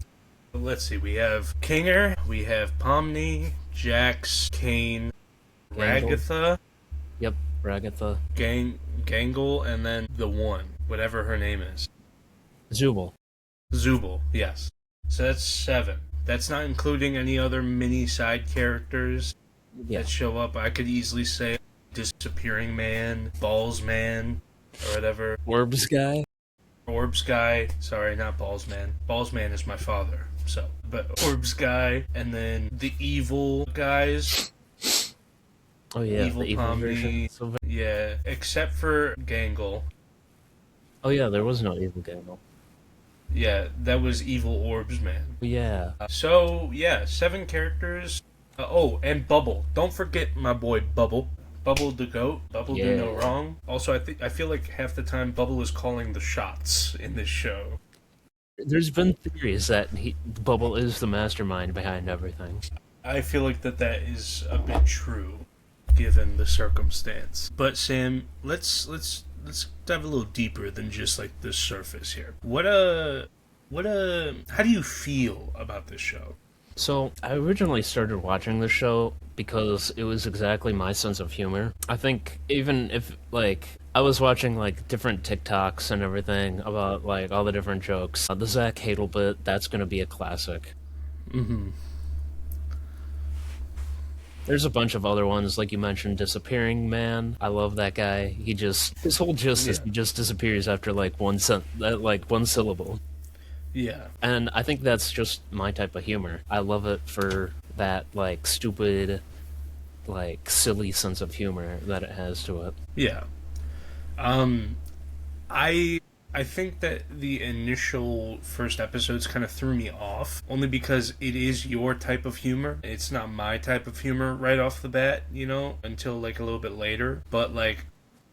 Let's see, we have Kinger, we have Pomni, Jax, Caine, Ragatha. Yep, Ragatha. Gangle, and then the one, whatever her name is. Zubul, yes. So that's 7. That's not including any other mini side characters that show up. I could easily say Disappearing Man, Balls Man, or whatever. Orbs guy. Sorry, not Balls Man. Balls Man is my father. So, but Orbs guy, and then the evil guys. Oh yeah, evil the evil version. Yeah, except for Gangle. Oh yeah, there was no evil Gangle. Yeah, that was evil Orbs Man. Yeah. So yeah, 7 characters. And Bubble. Don't forget my boy Bubble. Bubble the goat. Bubble do no wrong. Also, I feel like half the time Bubble is calling the shots in this show. There's been theories that Bubble is the mastermind behind everything. I feel like that is a bit true, given the circumstance. But Sam, let's dive a little deeper than just like the surface here. How do you feel about this show? So, I originally started watching the show because it was exactly my sense of humor. I think even if, like, I was watching, like, different TikToks and everything about, like, all the different jokes. The Zach Hadel bit, that's gonna be a classic. Mm-hmm. There's a bunch of other ones, like you mentioned, Disappearing Man. I love that guy. His whole gist is he just disappears after, like, one syllable. Yeah. And I think that's just my type of humor. I love it for that, like, stupid, like, silly sense of humor that it has to it. Yeah. I think that the initial first episodes kind of threw me off, only because it is your type of humor. It's not my type of humor right off the bat, until, like, a little bit later. But, like,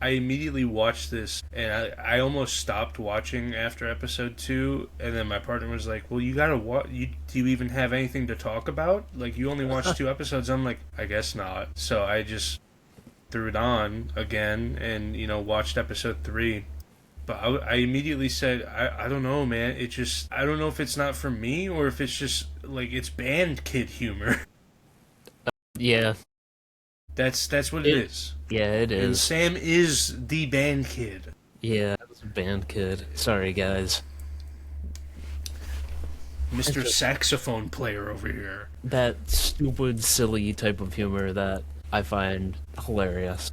I immediately watched this, and I almost stopped watching after episode 2, and then my partner was like, well, you gotta watch, do you even have anything to talk about? Like, you only watched 2 episodes. I'm like, I guess not. So I just threw it on again and, watched episode 3. But I immediately said, I don't know, man. I don't know if it's not for me, or if it's just, like, it's band kid humor. Yeah. That's what it is. Yeah, it is. And Sam is the band kid. Yeah, I was a band kid. Sorry, guys. Mr. Saxophone player over here. That stupid, silly type of humor that I find hilarious.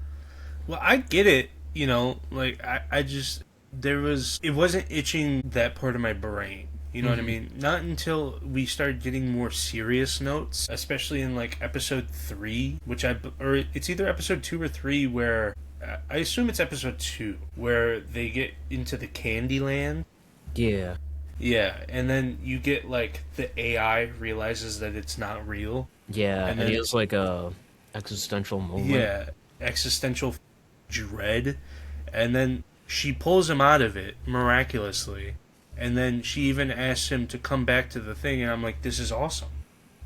Well, I get it. you know, like I just it wasn't itching that part of my brain. You know what I mean? Not until we started getting more serious notes, especially in like episode 3, or it's either episode 2 or 3 where I assume it's episode 2 where they get into the Candyland. Yeah. Yeah, and then you get like the AI realizes that it's not real. Yeah, And and he then has like a existential moment. yeah, existential dread, and then she pulls him out of it miraculously, and then she even asks him to come back to the thing, and I'm like, this is awesome.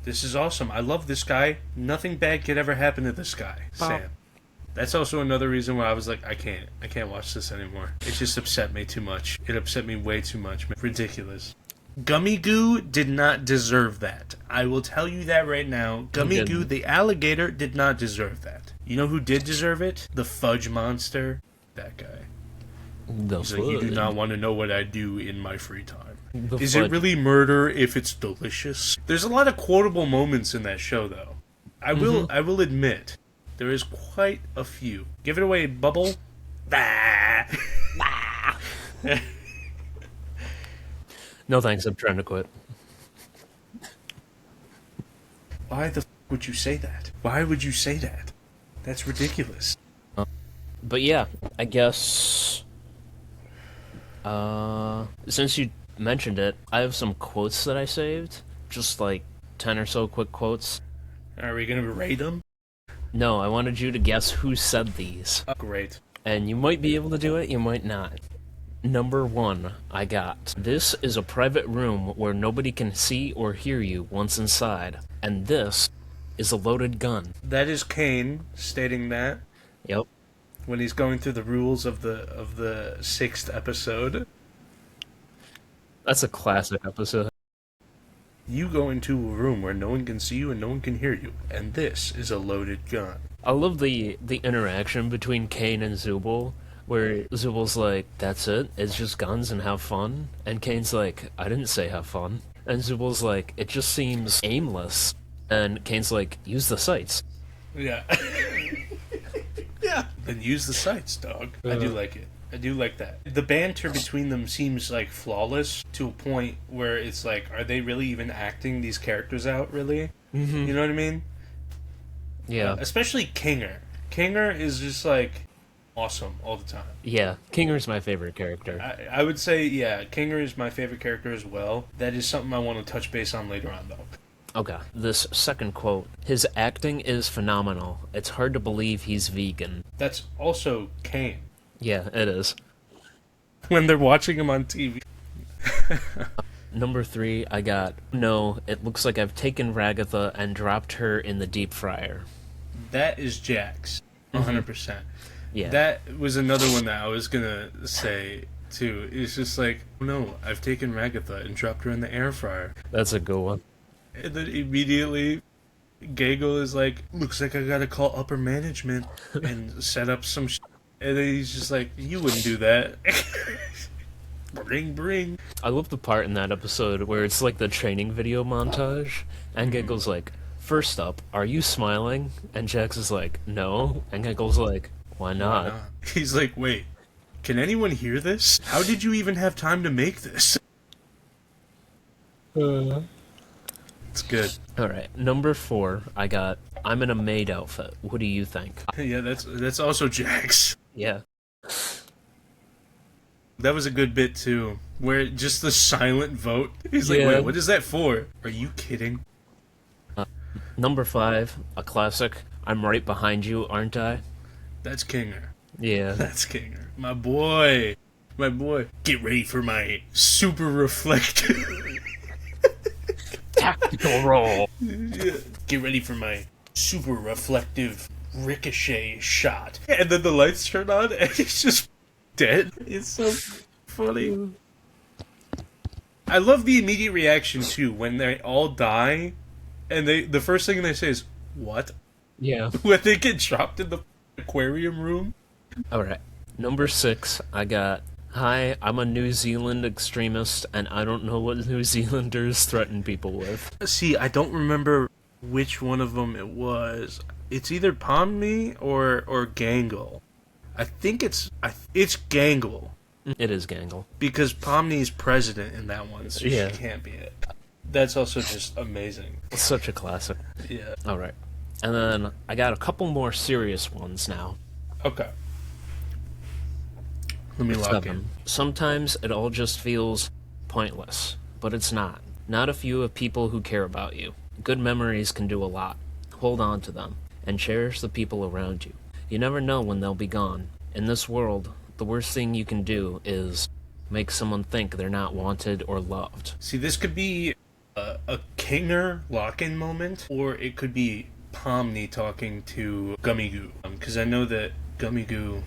This is awesome. I love this guy. Nothing bad could ever happen to this guy, Sam. That's also another reason why I was like, I can't watch this anymore. It just upset me too much. It upset me way too much. Ridiculous. Gummy Goo did not deserve that. I will tell you that right now. Gummy Goo, the alligator, did not deserve that. You know who did deserve it? The fudge monster. That guy. He's like, you do not want to know what I do in my free time. Is it really murder if it's delicious? There's a lot of quotable moments in that show, though. I will admit, there is quite a few. Give it away, Bubble. Bah! No thanks, I'm trying to quit. Why the f would you say that? Why would you say that? That's ridiculous. But yeah, I guess... since you mentioned it, I have some quotes that I saved. Just like 10 or so quick quotes. Are we gonna rate them? No, I wanted you to guess who said these. Great. And you might be able to do it, you might not. Number 1, I got. This is a private room where nobody can see or hear you once inside. And this is a loaded gun. That is Caine stating that. Yep. When he's going through the rules of the 6th episode. That's a classic episode. You go into a room where no one can see you and no one can hear you, and this is a loaded gun. I love the interaction between Caine and Zubul, where Zubal's like, that's it? It's just guns and have fun? And Caine's like, I didn't say have fun. And Zubal's like, it just seems aimless. And Caine's like, use the sights. Yeah. Yeah. Then use the sights, dog. I do like it. I do like that. The banter between them seems like flawless to a point where it's like, are they really even acting these characters out, really? You know what I mean? Yeah. Especially Kinger. Kinger is just like awesome all the time. Yeah, Kinger's my favorite character. I would say, yeah, Kinger is my favorite character as well. That is something I want to touch base on later on, though. Okay, this second quote. His acting is phenomenal. It's hard to believe he's vegan. That's also Caine. Yeah, it is. When they're watching him on TV. Number 3, I got, no, it looks like I've taken Ragatha and dropped her in the deep fryer. That is Jax. 100%. Yeah. That was another one that I was gonna say, too. It's just like, no, I've taken Ragatha and dropped her in the air fryer. That's a good one. And then immediately, Gagel is like, looks like I gotta call upper management and set up some and then he's just like, you wouldn't do that. Bring. I love the part in that episode where it's like the training video montage, and Giggle's like, first up, are you smiling? And Jax is like, no. And Giggle's like, why not? He's like, wait, can anyone hear this? How did you even have time to make this? It's good. Alright, number 4, I got, I'm in a maid outfit. What do you think? Yeah, that's also Jax. Yeah. That was a good bit, too. Where just the silent vote. He's like, Yeah. wait, what is that for? Are you kidding? Number 5, a classic. I'm right behind you, aren't I? That's Kinger. Yeah. That's Kinger. My boy. Get ready for my super reflective. Tactical roll. Get ready for my super reflective ricochet shot. And then the lights turn on and he's just dead. It's so funny. I love the immediate reaction too when they all die and the first thing they say is, what? Yeah. When they get dropped in the aquarium room. Alright. Number 6, I got, hi, I'm a New Zealand extremist, and I don't know what New Zealanders threaten people with. See, I don't remember which one of them it was. It's either Pomni or Gangle. I think it's Gangle. It is Gangle. Because Pomni's president in that one, so Yeah. she can't be it. That's also just amazing. It's such a classic. Yeah. Alright. And then I got a couple more serious ones now. Okay. Let me lock in. Sometimes it all just feels pointless, but it's not. Not if you have people who care about you. Good memories can do a lot. Hold on to them, and cherish the people around you. You never know when they'll be gone. In this world, the worst thing you can do is make someone think they're not wanted or loved. See, this could be a Kinger lock-in moment, or it could be Pomni talking to Gummy Goo. Because I know that Gummy Goo,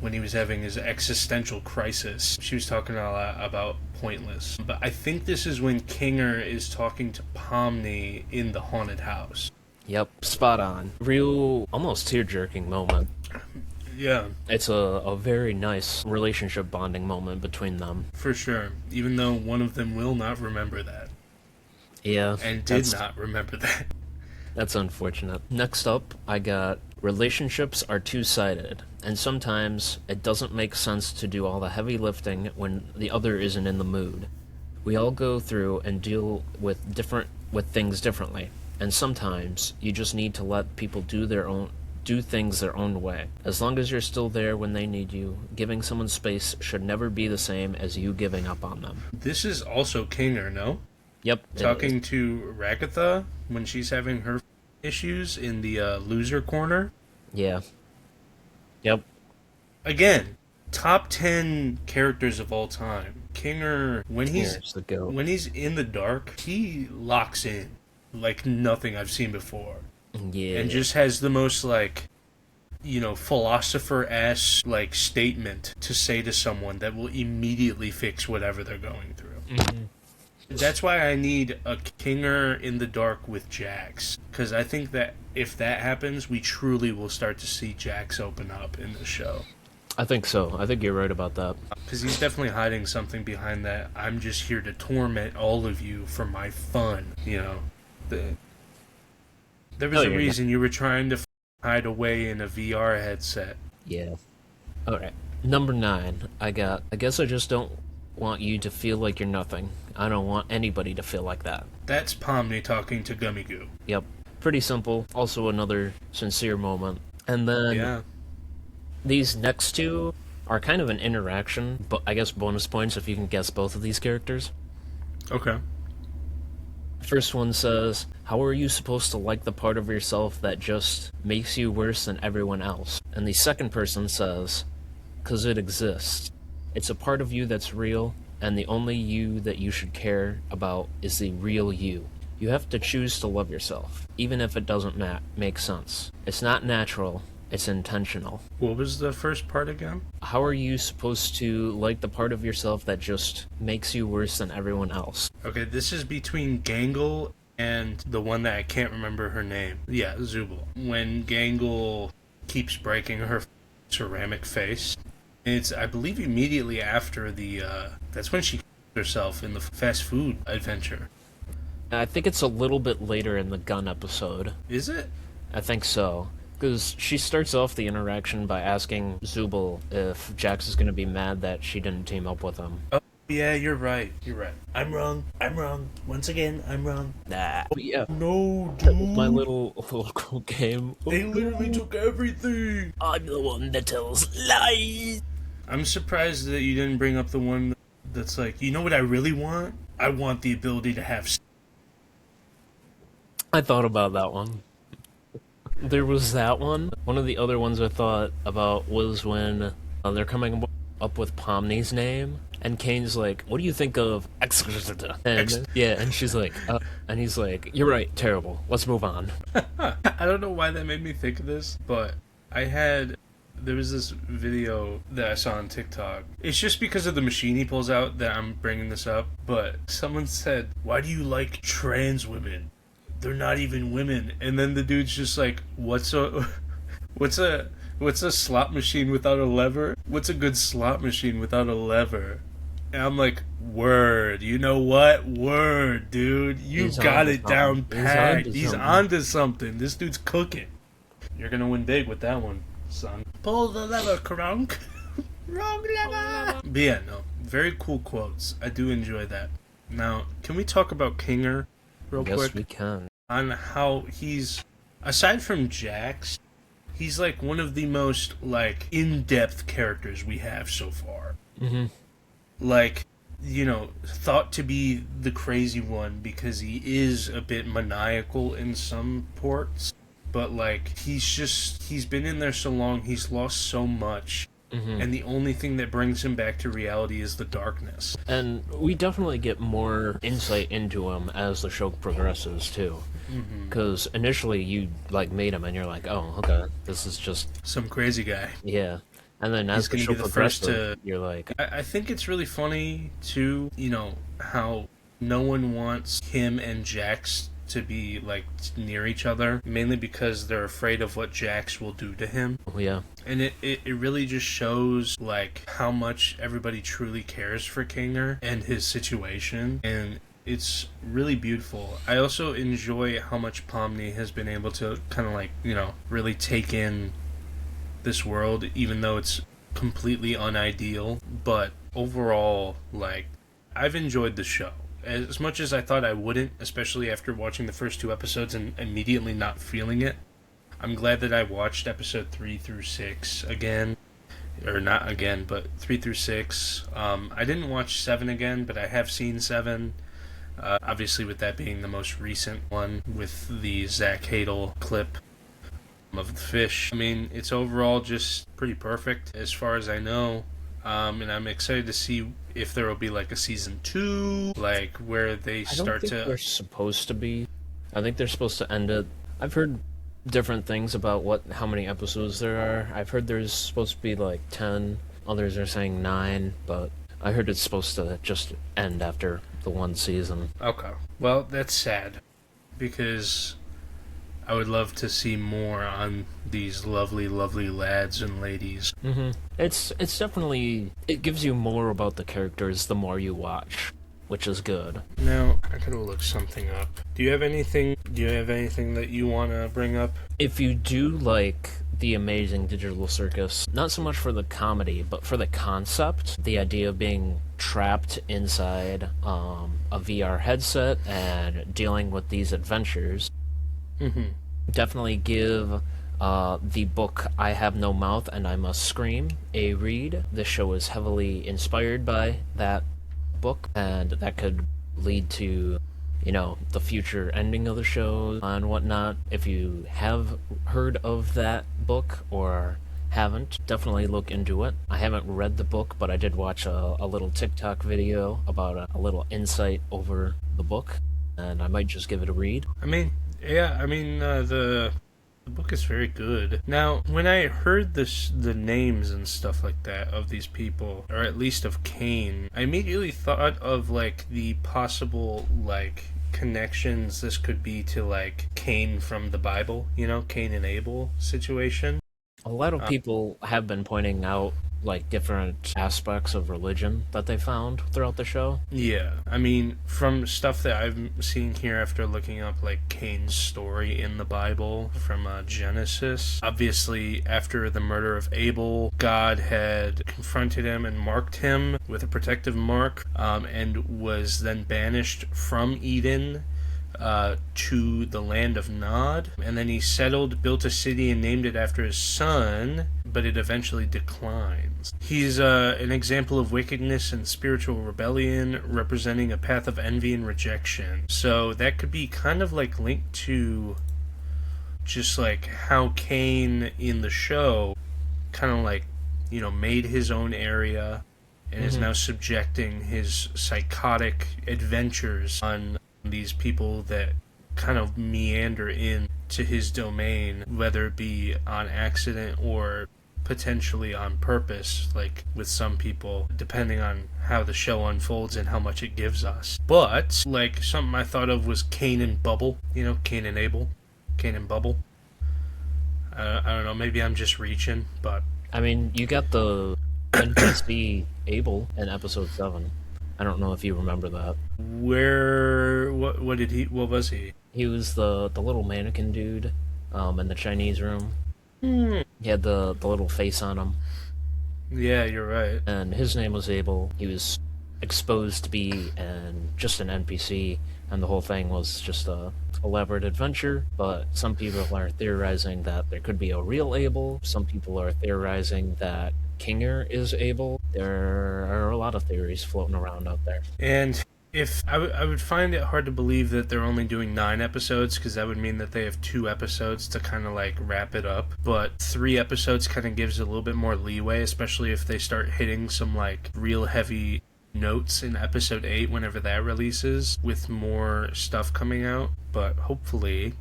when he was having his existential crisis, she was talking a lot about pointless. But I think this is when Kinger is talking to Pomni in the haunted house. Yep, spot on. Real, almost tear-jerking moment. Yeah. It's a very nice relationship bonding moment between them. For sure. Even though one of them will not remember that. Yeah. And did not remember that. That's unfortunate. Next up, I got relationships are two-sided, and sometimes it doesn't make sense to do all the heavy lifting when the other isn't in the mood. We all go through and deal with things differently, and sometimes you just need to let people do things their own way. As long as you're still there when they need you, giving someone space should never be the same as you giving up on them. This is also Kinger, no? Yep. Talking to Ragatha when she's having her issues in the loser corner. Yeah. Yep. Again, top 10 characters of all time. Kinger, when he's in the dark, he locks in like nothing I've seen before. Yeah. And just has the most, like, you know, philosopher-esque, like, statement to say to someone that will immediately fix whatever they're going through. Mm-hmm. That's why I need a Kinger in the dark with Jax. Because I think that if that happens, we truly will start to see Jax open up in the show. I think so. I think you're right about that. Because he's definitely hiding something behind that. I'm just here to torment all of you for my fun, you know. There was a reason you were trying to hide away in a VR headset. Yeah. Alright. Number 9. I guess I just don't want you to feel like you're nothing. I don't want anybody to feel like that. That's Pomni talking to Gummy Goo. Yep. Pretty simple. Also another sincere moment. And then these next two are kind of an interaction, but I guess bonus points if you can guess both of these characters. Okay. First one says, how are you supposed to like the part of yourself that just makes you worse than everyone else? And the second person says, 'cause it exists. It's a part of you that's real, and the only you that you should care about is the real you. You have to choose to love yourself, even if it doesn't make sense. It's not natural, it's intentional. What was the first part again? How are you supposed to like the part of yourself that just makes you worse than everyone else? Okay, this is between Gangle and the one that I can't remember her name. Yeah, Zubul. When Gangle keeps breaking her ceramic face. It's, I believe, immediately after the, that's when she herself in the fast food adventure. I think it's a little bit later in the gun episode. Is it? I think so. Because she starts off the interaction by asking Zubul if Jax is going to be mad that she didn't team up with him. Oh, yeah, you're right. You're right. I'm wrong. Once again, I'm wrong. Nah. Yeah. No, dude. That was my little game. They literally took everything. I'm the one that tells lies. I'm surprised that you didn't bring up the one that's like, you know what I really want? I want the ability to have... I thought about that one. There was that one. One of the other ones I thought about was when they're coming up with Pomni's name, and Caine's like, what do you think of excursion? And yeah, and she's like, and he's like, you're right, terrible. Let's move on. I don't know why that made me think of this, but there was this video that I saw on TikTok. It's just because of the machine he pulls out that I'm bringing this up, but someone said, why do you like trans women? They're not even women. And then the dude's just like, what's a slot machine without a lever? What's a good slot machine without a lever? And I'm like, word. You know what? Word, dude. You got it down pat. He's onto something. This dude's cooking. You're gonna win big with that one. son. Pull the lever, Kronk. Wrong lever. But yeah, no. Very cool quotes. I do enjoy that. Now, can we talk about Kinger real quick? Yes, we can. On how he's, aside from Jax, he's like one of the most like in-depth characters we have so far. Mm-hmm. Like, you know, thought to be the crazy one because he is a bit maniacal in some ports, but like he's been in there so long, he's lost so much. Mm-hmm. And the only thing that brings him back to reality is the darkness. And we definitely get more insight into him as the show progresses, too. Because initially you, like, meet him and you're like, oh, okay, this is just... some crazy guy. Yeah. And then as the show progresses, you're like... I think it's really funny, too, you know, how no one wants him and Jax to be, like, near each other, mainly because they're afraid of what Jax will do to him. Yeah. And it really just shows, like, how much everybody truly cares for Kinger and his situation, and it's really beautiful. I also enjoy how much Pomni has been able to kind of, like, you know, really take in this world, even though it's completely unideal, but overall, like, I've enjoyed the show. As much as I thought I wouldn't, especially after watching the first 2 episodes and immediately not feeling it, I'm glad that I watched episode 3 through 6 again. Or not again, but 3 through 6. I didn't watch 7 again, but I have seen 7. Obviously with that being the most recent one with the Zach Hadel clip of the fish. I mean, it's overall just pretty perfect as far as I know. And I'm excited to see if there will be like a season 2, like where they start I don't think they're supposed to be. I think they're supposed to end it. I've heard different things about how many episodes there are. I've heard there's supposed to be like 10. Others are saying 9, but I heard it's supposed to just end after the 1 season. Okay. Well, that's sad because I would love to see more on these lovely, lovely lads and ladies. Mm-hmm. It's definitely... It gives you more about the characters the more you watch, which is good. Now, I gotta look something up. Do you have anything that you want to bring up? If you do like the Amazing Digital Circus, not so much for the comedy, but for the concept, the idea of being trapped inside a VR headset and dealing with these adventures, definitely give the book I Have No Mouth and I Must Scream a read. The show is heavily inspired by that book, and that could lead to, you know, the future ending of the show and whatnot. If you have heard of that book or haven't, definitely look into it. I haven't read the book, but I did watch a little TikTok video about a little insight over the book, and I might just give it a read. I mean, yeah, the book is very good. Now, when I heard the names and stuff like that of these people, or at least of Caine, I immediately thought of, like, the possible, like, connections this could be to, like, Caine from the Bible, you know, Cain and Abel situation. A lot of people have been pointing out, like, different aspects of religion that they found throughout the show. Yeah, I mean, from stuff that I've seen here after looking up, like, Cain's story in the Bible from Genesis. Obviously, after the murder of Abel, God had confronted him and marked him with a protective mark, and was then banished from Eden to the land of Nod, and then he built a city and named it after his son, but it eventually declines. He's an example of wickedness and spiritual rebellion, representing a path of envy and rejection. So that could be kind of like linked to just like how Caine in the show kind of like, you know, made his own area and is now subjecting his psychotic adventures on these people that kind of meander in to his domain, whether it be on accident or potentially on purpose, like with some people, depending on how the show unfolds and how much it gives us. But, like, something I thought of was Cain and Bubble, you know, Cain and Abel, Cain and Bubble. I don't know, maybe I'm just reaching, but... I mean, you got the NPC Abel in episode 7. I don't know if you remember that. What was he? He was the little mannequin dude in the Chinese room. Hmm. He had the little face on him, Yeah, you're right. and his name was Abel. He was exposed to be just an NPC, and the whole thing was just a elaborate adventure. But some people are theorizing that there could be a real Abel. Some people are theorizing that Kinger is Abel. There are a lot of theories floating around out there. And if I would find it hard to believe that they're only doing 9 episodes, because that would mean that they have 2 episodes to kind of like wrap it up. But 3 episodes kind of gives a little bit more leeway, especially if they start hitting some like real heavy notes in episode 8 whenever that releases, with more stuff coming out. But hopefully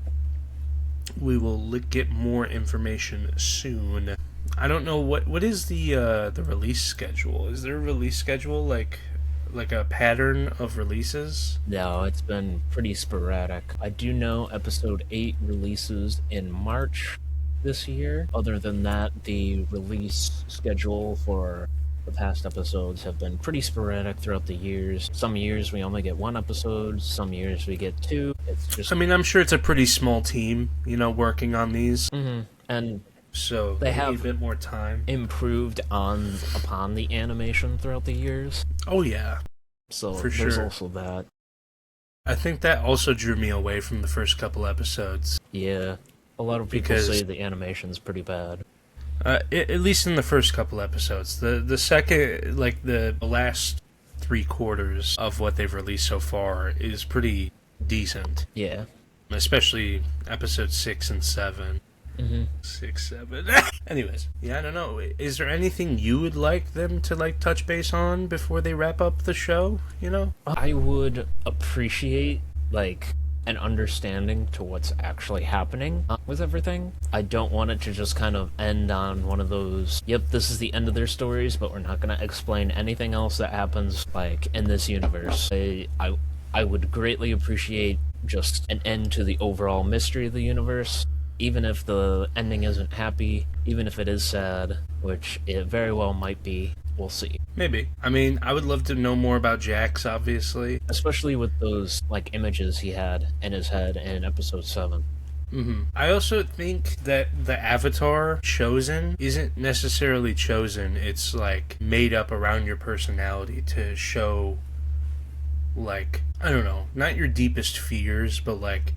we will get more information soon. I don't know what is the release schedule. Is there a release schedule like a pattern of releases? No, it's been pretty sporadic. I do know episode 8 releases in March this year. Other than that, the release schedule for the past episodes have been pretty sporadic throughout the years. Some years we only get 1 episode, some years we get 2. It's just... I mean, I'm sure it's a pretty small team, working on these. Mm-hmm. And so they have need a bit more time. Improved upon the animation throughout the years. Oh yeah. So for there's sure. Also that. I think that also drew me away from the first couple episodes. Yeah. A lot of people say the animation's pretty bad. At least in the first couple episodes. The second, like the last 3/4 of what they've released so far is pretty decent. Yeah. Especially episodes 6 and 7. Mm-hmm. 6, 7. Anyways, yeah, I don't know. Is there anything you would like them to like touch base on before they wrap up the show? I would appreciate like an understanding to what's actually happening with everything. I don't want it to just kind of end on one of those, yep, this is the end of their stories, but we're not going to explain anything else that happens like in this universe. I would greatly appreciate just an end to the overall mystery of the universe. Even if the ending isn't happy, even if it is sad, which it very well might be, we'll see. Maybe. I mean, I would love to know more about Jax, obviously. Especially with those, like, images he had in his head in episode 7. Mm-hmm. I also think that the avatar chosen isn't necessarily chosen. It's, like, made up around your personality to show, like, I don't know, not your deepest fears, but, like,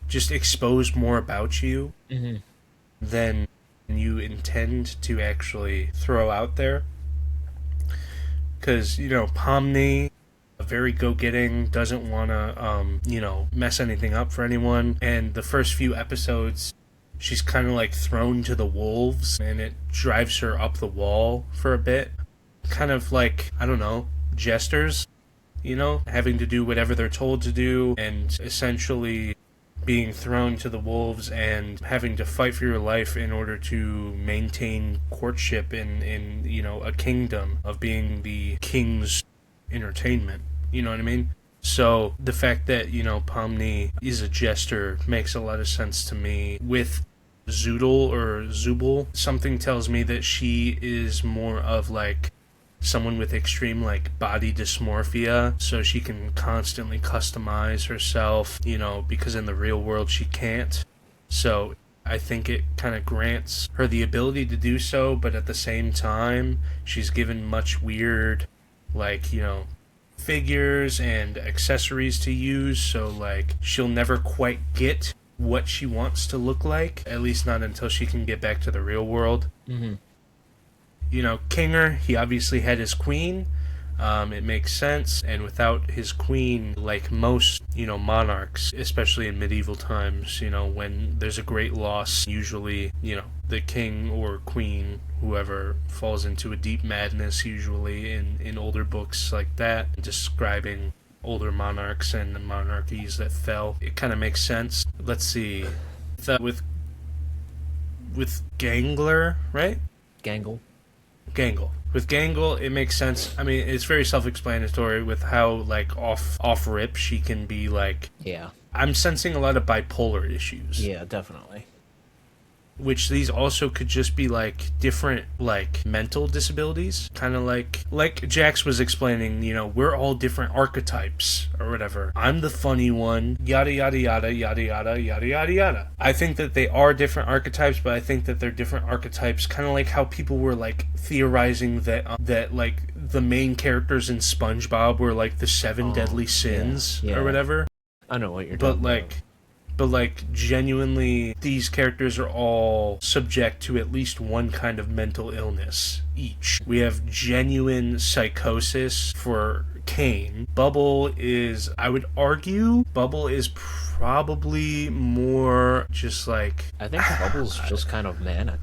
just expose more about you than you intend to actually throw out there. Because, Pomni, very go-getting, doesn't want to, mess anything up for anyone. And the first few episodes, she's kind of like thrown to the wolves, and it drives her up the wall for a bit. Kind of like, I don't know, jesters, having to do whatever they're told to do, and essentially being thrown to the wolves and having to fight for your life in order to maintain courtship in a kingdom of being the king's entertainment. You know what I mean? So the fact that, Pomni is a jester makes a lot of sense to me. With Zoodle or Zubul, something tells me that she is more of like someone with extreme like body dysmorphia, so she can constantly customize herself, because in the real world she can't. So I think it kind of grants her the ability to do so, but at the same time she's given much weird like, figures and accessories to use, so like she'll never quite get what she wants to look like, at least not until she can get back to the real world. Kinger, he obviously had his queen. It makes sense. And without his queen, like most, monarchs, especially in medieval times, when there's a great loss, usually, the king or queen, whoever, falls into a deep madness, usually in older books like that, describing older monarchs and the monarchies that fell. It kind of makes sense. Let's see. With Gangler, right? Gangle. With Gangle, it makes sense. I mean, it's very self-explanatory with how, like, off-rip she can be, like... Yeah. I'm sensing a lot of bipolar issues. Yeah, definitely. which these also could just be like different like mental disabilities, kind of like Jax was explaining, you know, we're all different archetypes or whatever. I'm the funny one, yada yada yada yada yada yada yada yada. I think that they are different archetypes, but I think that they're different archetypes kind of like how people were like theorizing that like the main characters in SpongeBob were like the seven deadly sins or whatever. I know what you're talking about. But like genuinely, these characters are all subject to at least one kind of mental illness each. We have genuine psychosis for Caine. Bubble is, I would argue, Bubble is probably more just like... I think Bubble's just kind of manic.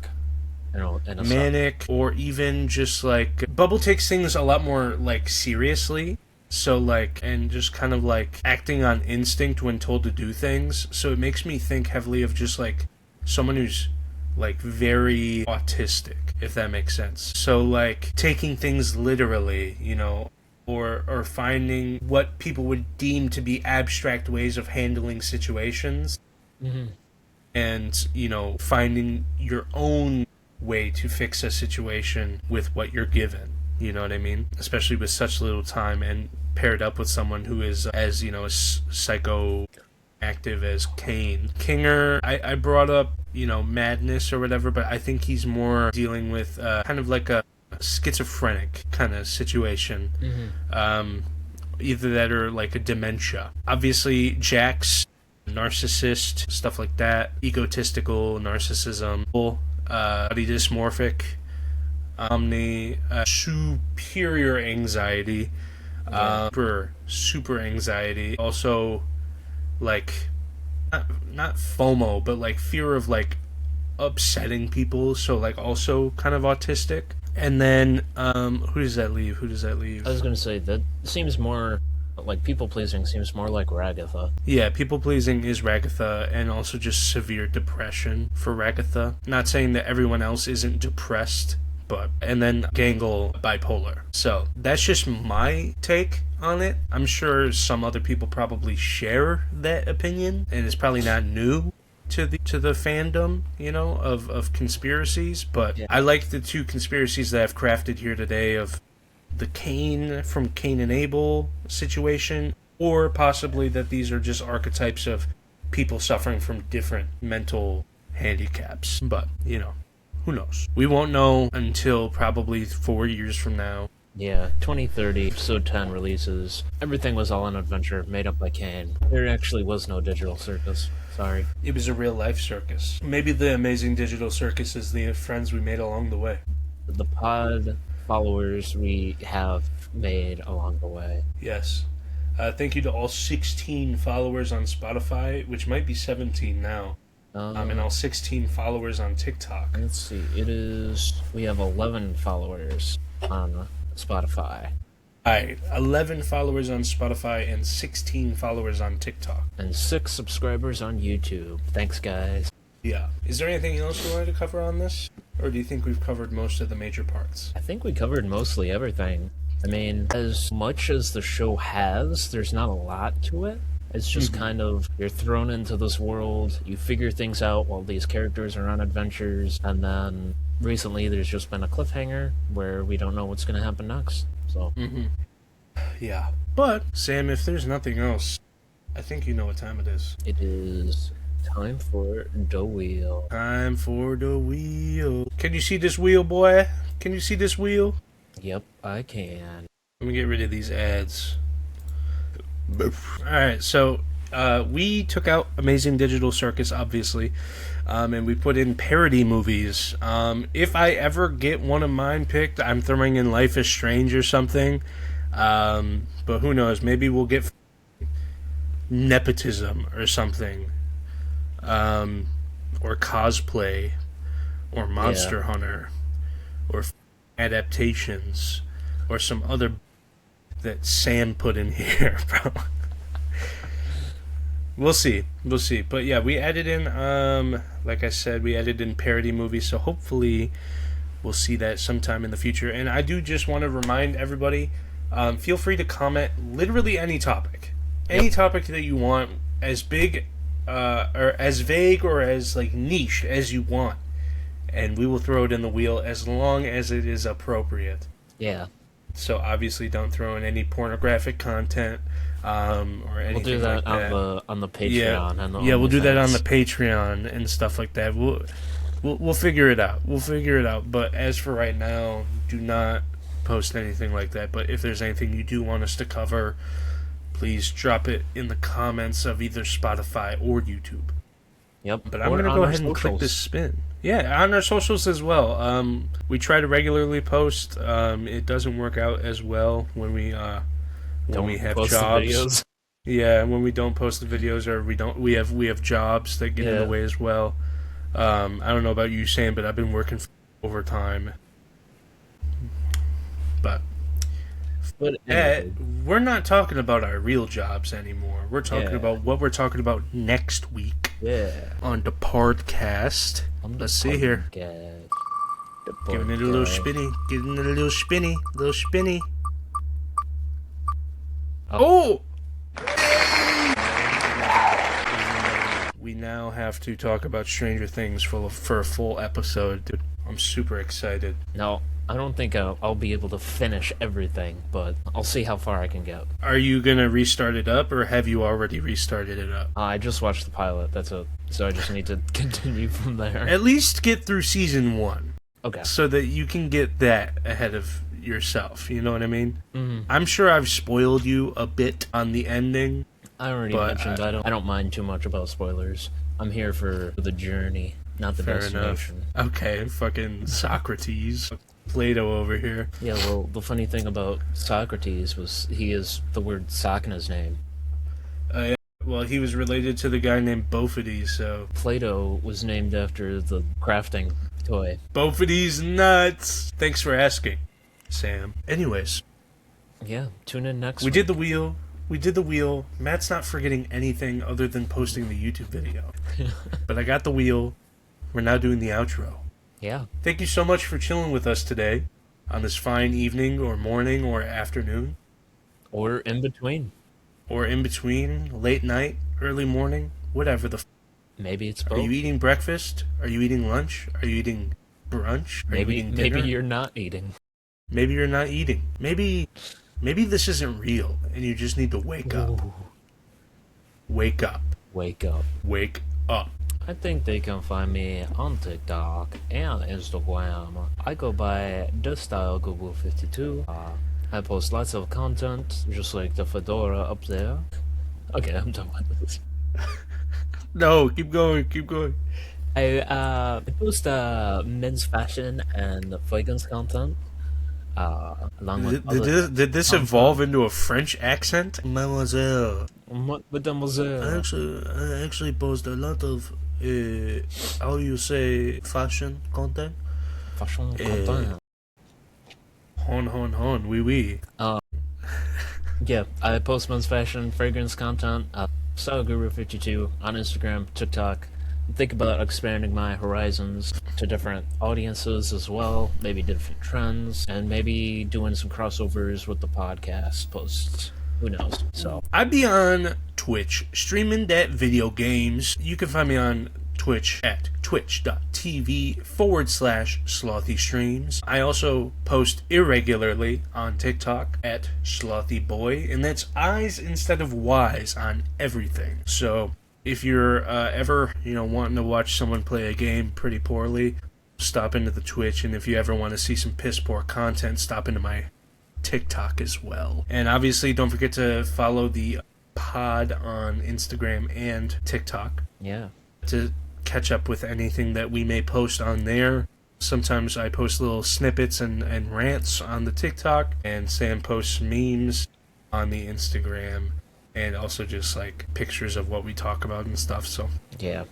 In a manic, or even just like... Bubble takes things a lot more like seriously. So, like, and just kind of, like, acting on instinct when told to do things. So it makes me think heavily of just, like, someone who's, like, very autistic, if that makes sense. So, like, taking things literally, you know, or finding what people would deem to be abstract ways of handling situations. Mm-hmm. And, you know, finding your own way to fix a situation with what you're given. You know what I mean? Especially with such little time and paired up with someone who is as, you know, as psychoactive as Caine. Kinger, I brought up, you know, madness or whatever, but I think he's more dealing with kind of like a schizophrenic kind of situation. Mm-hmm. Either that or like a dementia. Obviously, Jax, narcissist, stuff like that. Egotistical, narcissism, body dysmorphic. Omni, superior anxiety, super anxiety. Also, like, not FOMO, but like fear of like upsetting people. So like also kind of autistic. And then, who does that leave? I was gonna say that seems more like people pleasing. Seems more like Ragatha. Yeah, people pleasing is Ragatha, and also just severe depression for Ragatha. Not saying that everyone else isn't depressed. But, and then Gangle, bipolar. So, that's just my take on it. I'm sure some other people probably share that opinion, and it's probably not new to the fandom, you know, of conspiracies. But I like the two conspiracies that I've crafted here today of the Caine from Cain and Abel situation, or possibly that these are just archetypes of people suffering from different mental handicaps. But, you know. Who knows? We won't know until probably 4 years from now. Yeah, 2030, episode 10 releases. Everything was all an adventure made up by Caine. There actually was no digital circus. Sorry. It was a real life circus. Maybe the Amazing Digital Circus is the friends we made along the way. The pod followers we have made along the way. Yes. Thank you to all 16 followers on Spotify, which might be 17 now. And all 16 followers on TikTok. Let's see. We have 11 followers on Spotify. Alright, 11 followers on Spotify and 16 followers on TikTok. And 6 subscribers on YouTube. Thanks, guys. Yeah. Is there anything else you wanted to cover on this? Or do you think we've covered most of the major parts? I think we covered mostly everything. I mean, as much as the show has, there's not a lot to it. It's just kind of, you're thrown into this world, you figure things out while these characters are on adventures, and then recently there's just been a cliffhanger where we don't know what's going to happen next. So. Yeah. But, Sam, if there's nothing else, I think you know what time it is. It is time for the wheel. Time for the wheel. Can you see this wheel, boy? Can you see this wheel? Yep, I can. Let me get rid of these ads. Alright, so we took out Amazing Digital Circus, obviously, and we put in parody movies. If I ever get one of mine picked, I'm throwing in Life is Strange or something. But who knows, maybe we'll get nepotism or something. Or cosplay, or Monster Hunter, or adaptations, or some other that Sam put in here, bro. We'll see. But yeah, we added in, like I said, we added in parody movies, so hopefully we'll see that sometime in the future. And I do just want to remind everybody, feel free to comment literally any topic. Any topic that you want, as big, or as vague, or as, like, niche as you want. and we will throw it in the wheel as long as it is appropriate. Yeah. So obviously, don't throw in any pornographic content or anything. We'll do that, like that. on the Patreon. Yeah, we'll do that on the Patreon and stuff like that. We'll figure it out. We'll figure it out. But as for right now, do not post anything like that. But if there's anything you do want us to cover, please drop it in the comments of either Spotify or YouTube. Yep. But I'm going to go ahead and click this spin. Yeah, on our socials as well. We try to regularly post. It doesn't work out as well when we have jobs. Yeah, when we don't post the videos, or we have jobs that get in the way as well. I don't know about you, Sam, but I've been working overtime. But we're not talking about our real jobs anymore. We're talking about what we're talking about next week. Yeah. On the podcast. Let's see here. Giving it a little spinny. Giving it a little spinny. Little spinny. Oh! We now have to talk about Stranger Things for a full episode, dude. I'm super excited. No, I don't think I'll be able to finish everything, but I'll see how far I can get. Are you gonna restart it up, or have you already restarted it up? I just watched the pilot, that's it. So I just need to continue from there. At least get through season 1. Okay. So that you can get that ahead of yourself, you know what I mean? Mm-hmm. I'm sure I've spoiled you a bit on the ending. I already mentioned I don't mind too much about spoilers. I'm here for the journey, not the destination. Enough. Okay, fucking Socrates. Plato over here. Yeah, well, the funny thing about Socrates was he has the word sock in his name. Yeah. Well, he was related to the guy named Bophades, so... Plato was named after the crafting toy. Bophades nuts! Thanks for asking, Sam. Anyways. Yeah, tune in next week. We did the wheel. Matt's not forgetting anything other than posting the YouTube video. But I got the wheel. We're now doing the outro. Yeah. Thank you so much for chilling with us today on this fine evening or morning or afternoon. Or in between. Or in between, late night, early morning, whatever the Maybe it's both. Are you eating breakfast? Are you eating lunch? Are you eating brunch? Are you eating dinner? Maybe you're not eating. Maybe you're not eating. Maybe this isn't real and you just need to wake up. Ooh. Wake up. Wake up. Wake up. I think they can find me on TikTok and Instagram. I go by TheStyleGoogle52. I post lots of content, just like the fedora up there. Okay, I'm done with this. No, keep going, keep going. I post men's fashion and fragrance content. Along with did this evolve into a French accent? Mademoiselle. Mademoiselle. I actually post a lot of how you say fashion content? Fashion content. Hon, oui. Yeah, I post men's fashion, fragrance content, StyleGuru52 on Instagram, TikTok. Think about expanding my horizons to different audiences as well, maybe different trends, and maybe doing some crossovers with the podcast posts. Who knows? So I'd be on Twitch, streaming that video games. You can find me on Twitch at twitch.tv/slothystreams. I also post irregularly on TikTok at slothyboy, and that's I's instead of Y's on everything. So if you're ever, wanting to watch someone play a game pretty poorly, stop into the Twitch, and if you ever want to see some piss poor content, stop into my TikTok as well. And obviously, don't forget to follow the pod on Instagram and TikTok. Yeah. To catch up with anything that we may post on there. Sometimes I post little snippets and rants on the TikTok, and Sam posts memes on the Instagram, and also just like pictures of what we talk about and stuff. So yeah,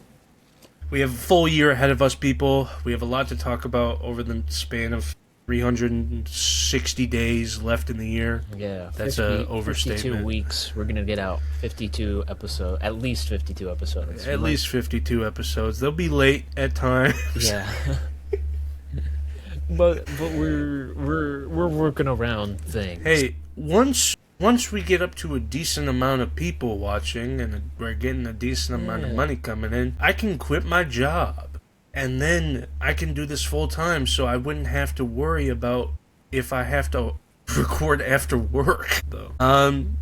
we have a full year ahead of us, people. We have a lot to talk about over the span of 360 days left in the year. Yeah, that's an overstatement. 52 weeks. We're gonna get out 52 episodes, at least 52 episodes. At least 52 episodes. They'll be late at times. Yeah. but we're working around things. Hey, once we get up to a decent amount of people watching and we're getting a decent amount of money coming in, I can quit my job and then I can do this full time, so I wouldn't have to worry about if I have to record after work, though.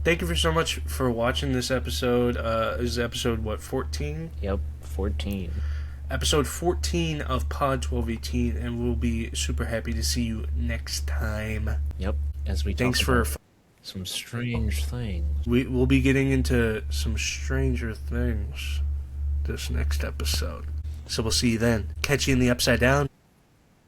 Thank you for so much for watching this episode. This is episode, what, 14? Yep, 14. Episode 14 of Pod-1218, and we'll be super happy to see you next time. Yep, as we Thanks talk for about some strange things. we'll be getting into some stranger things this next episode. So we'll see you then. Catch you in the upside down.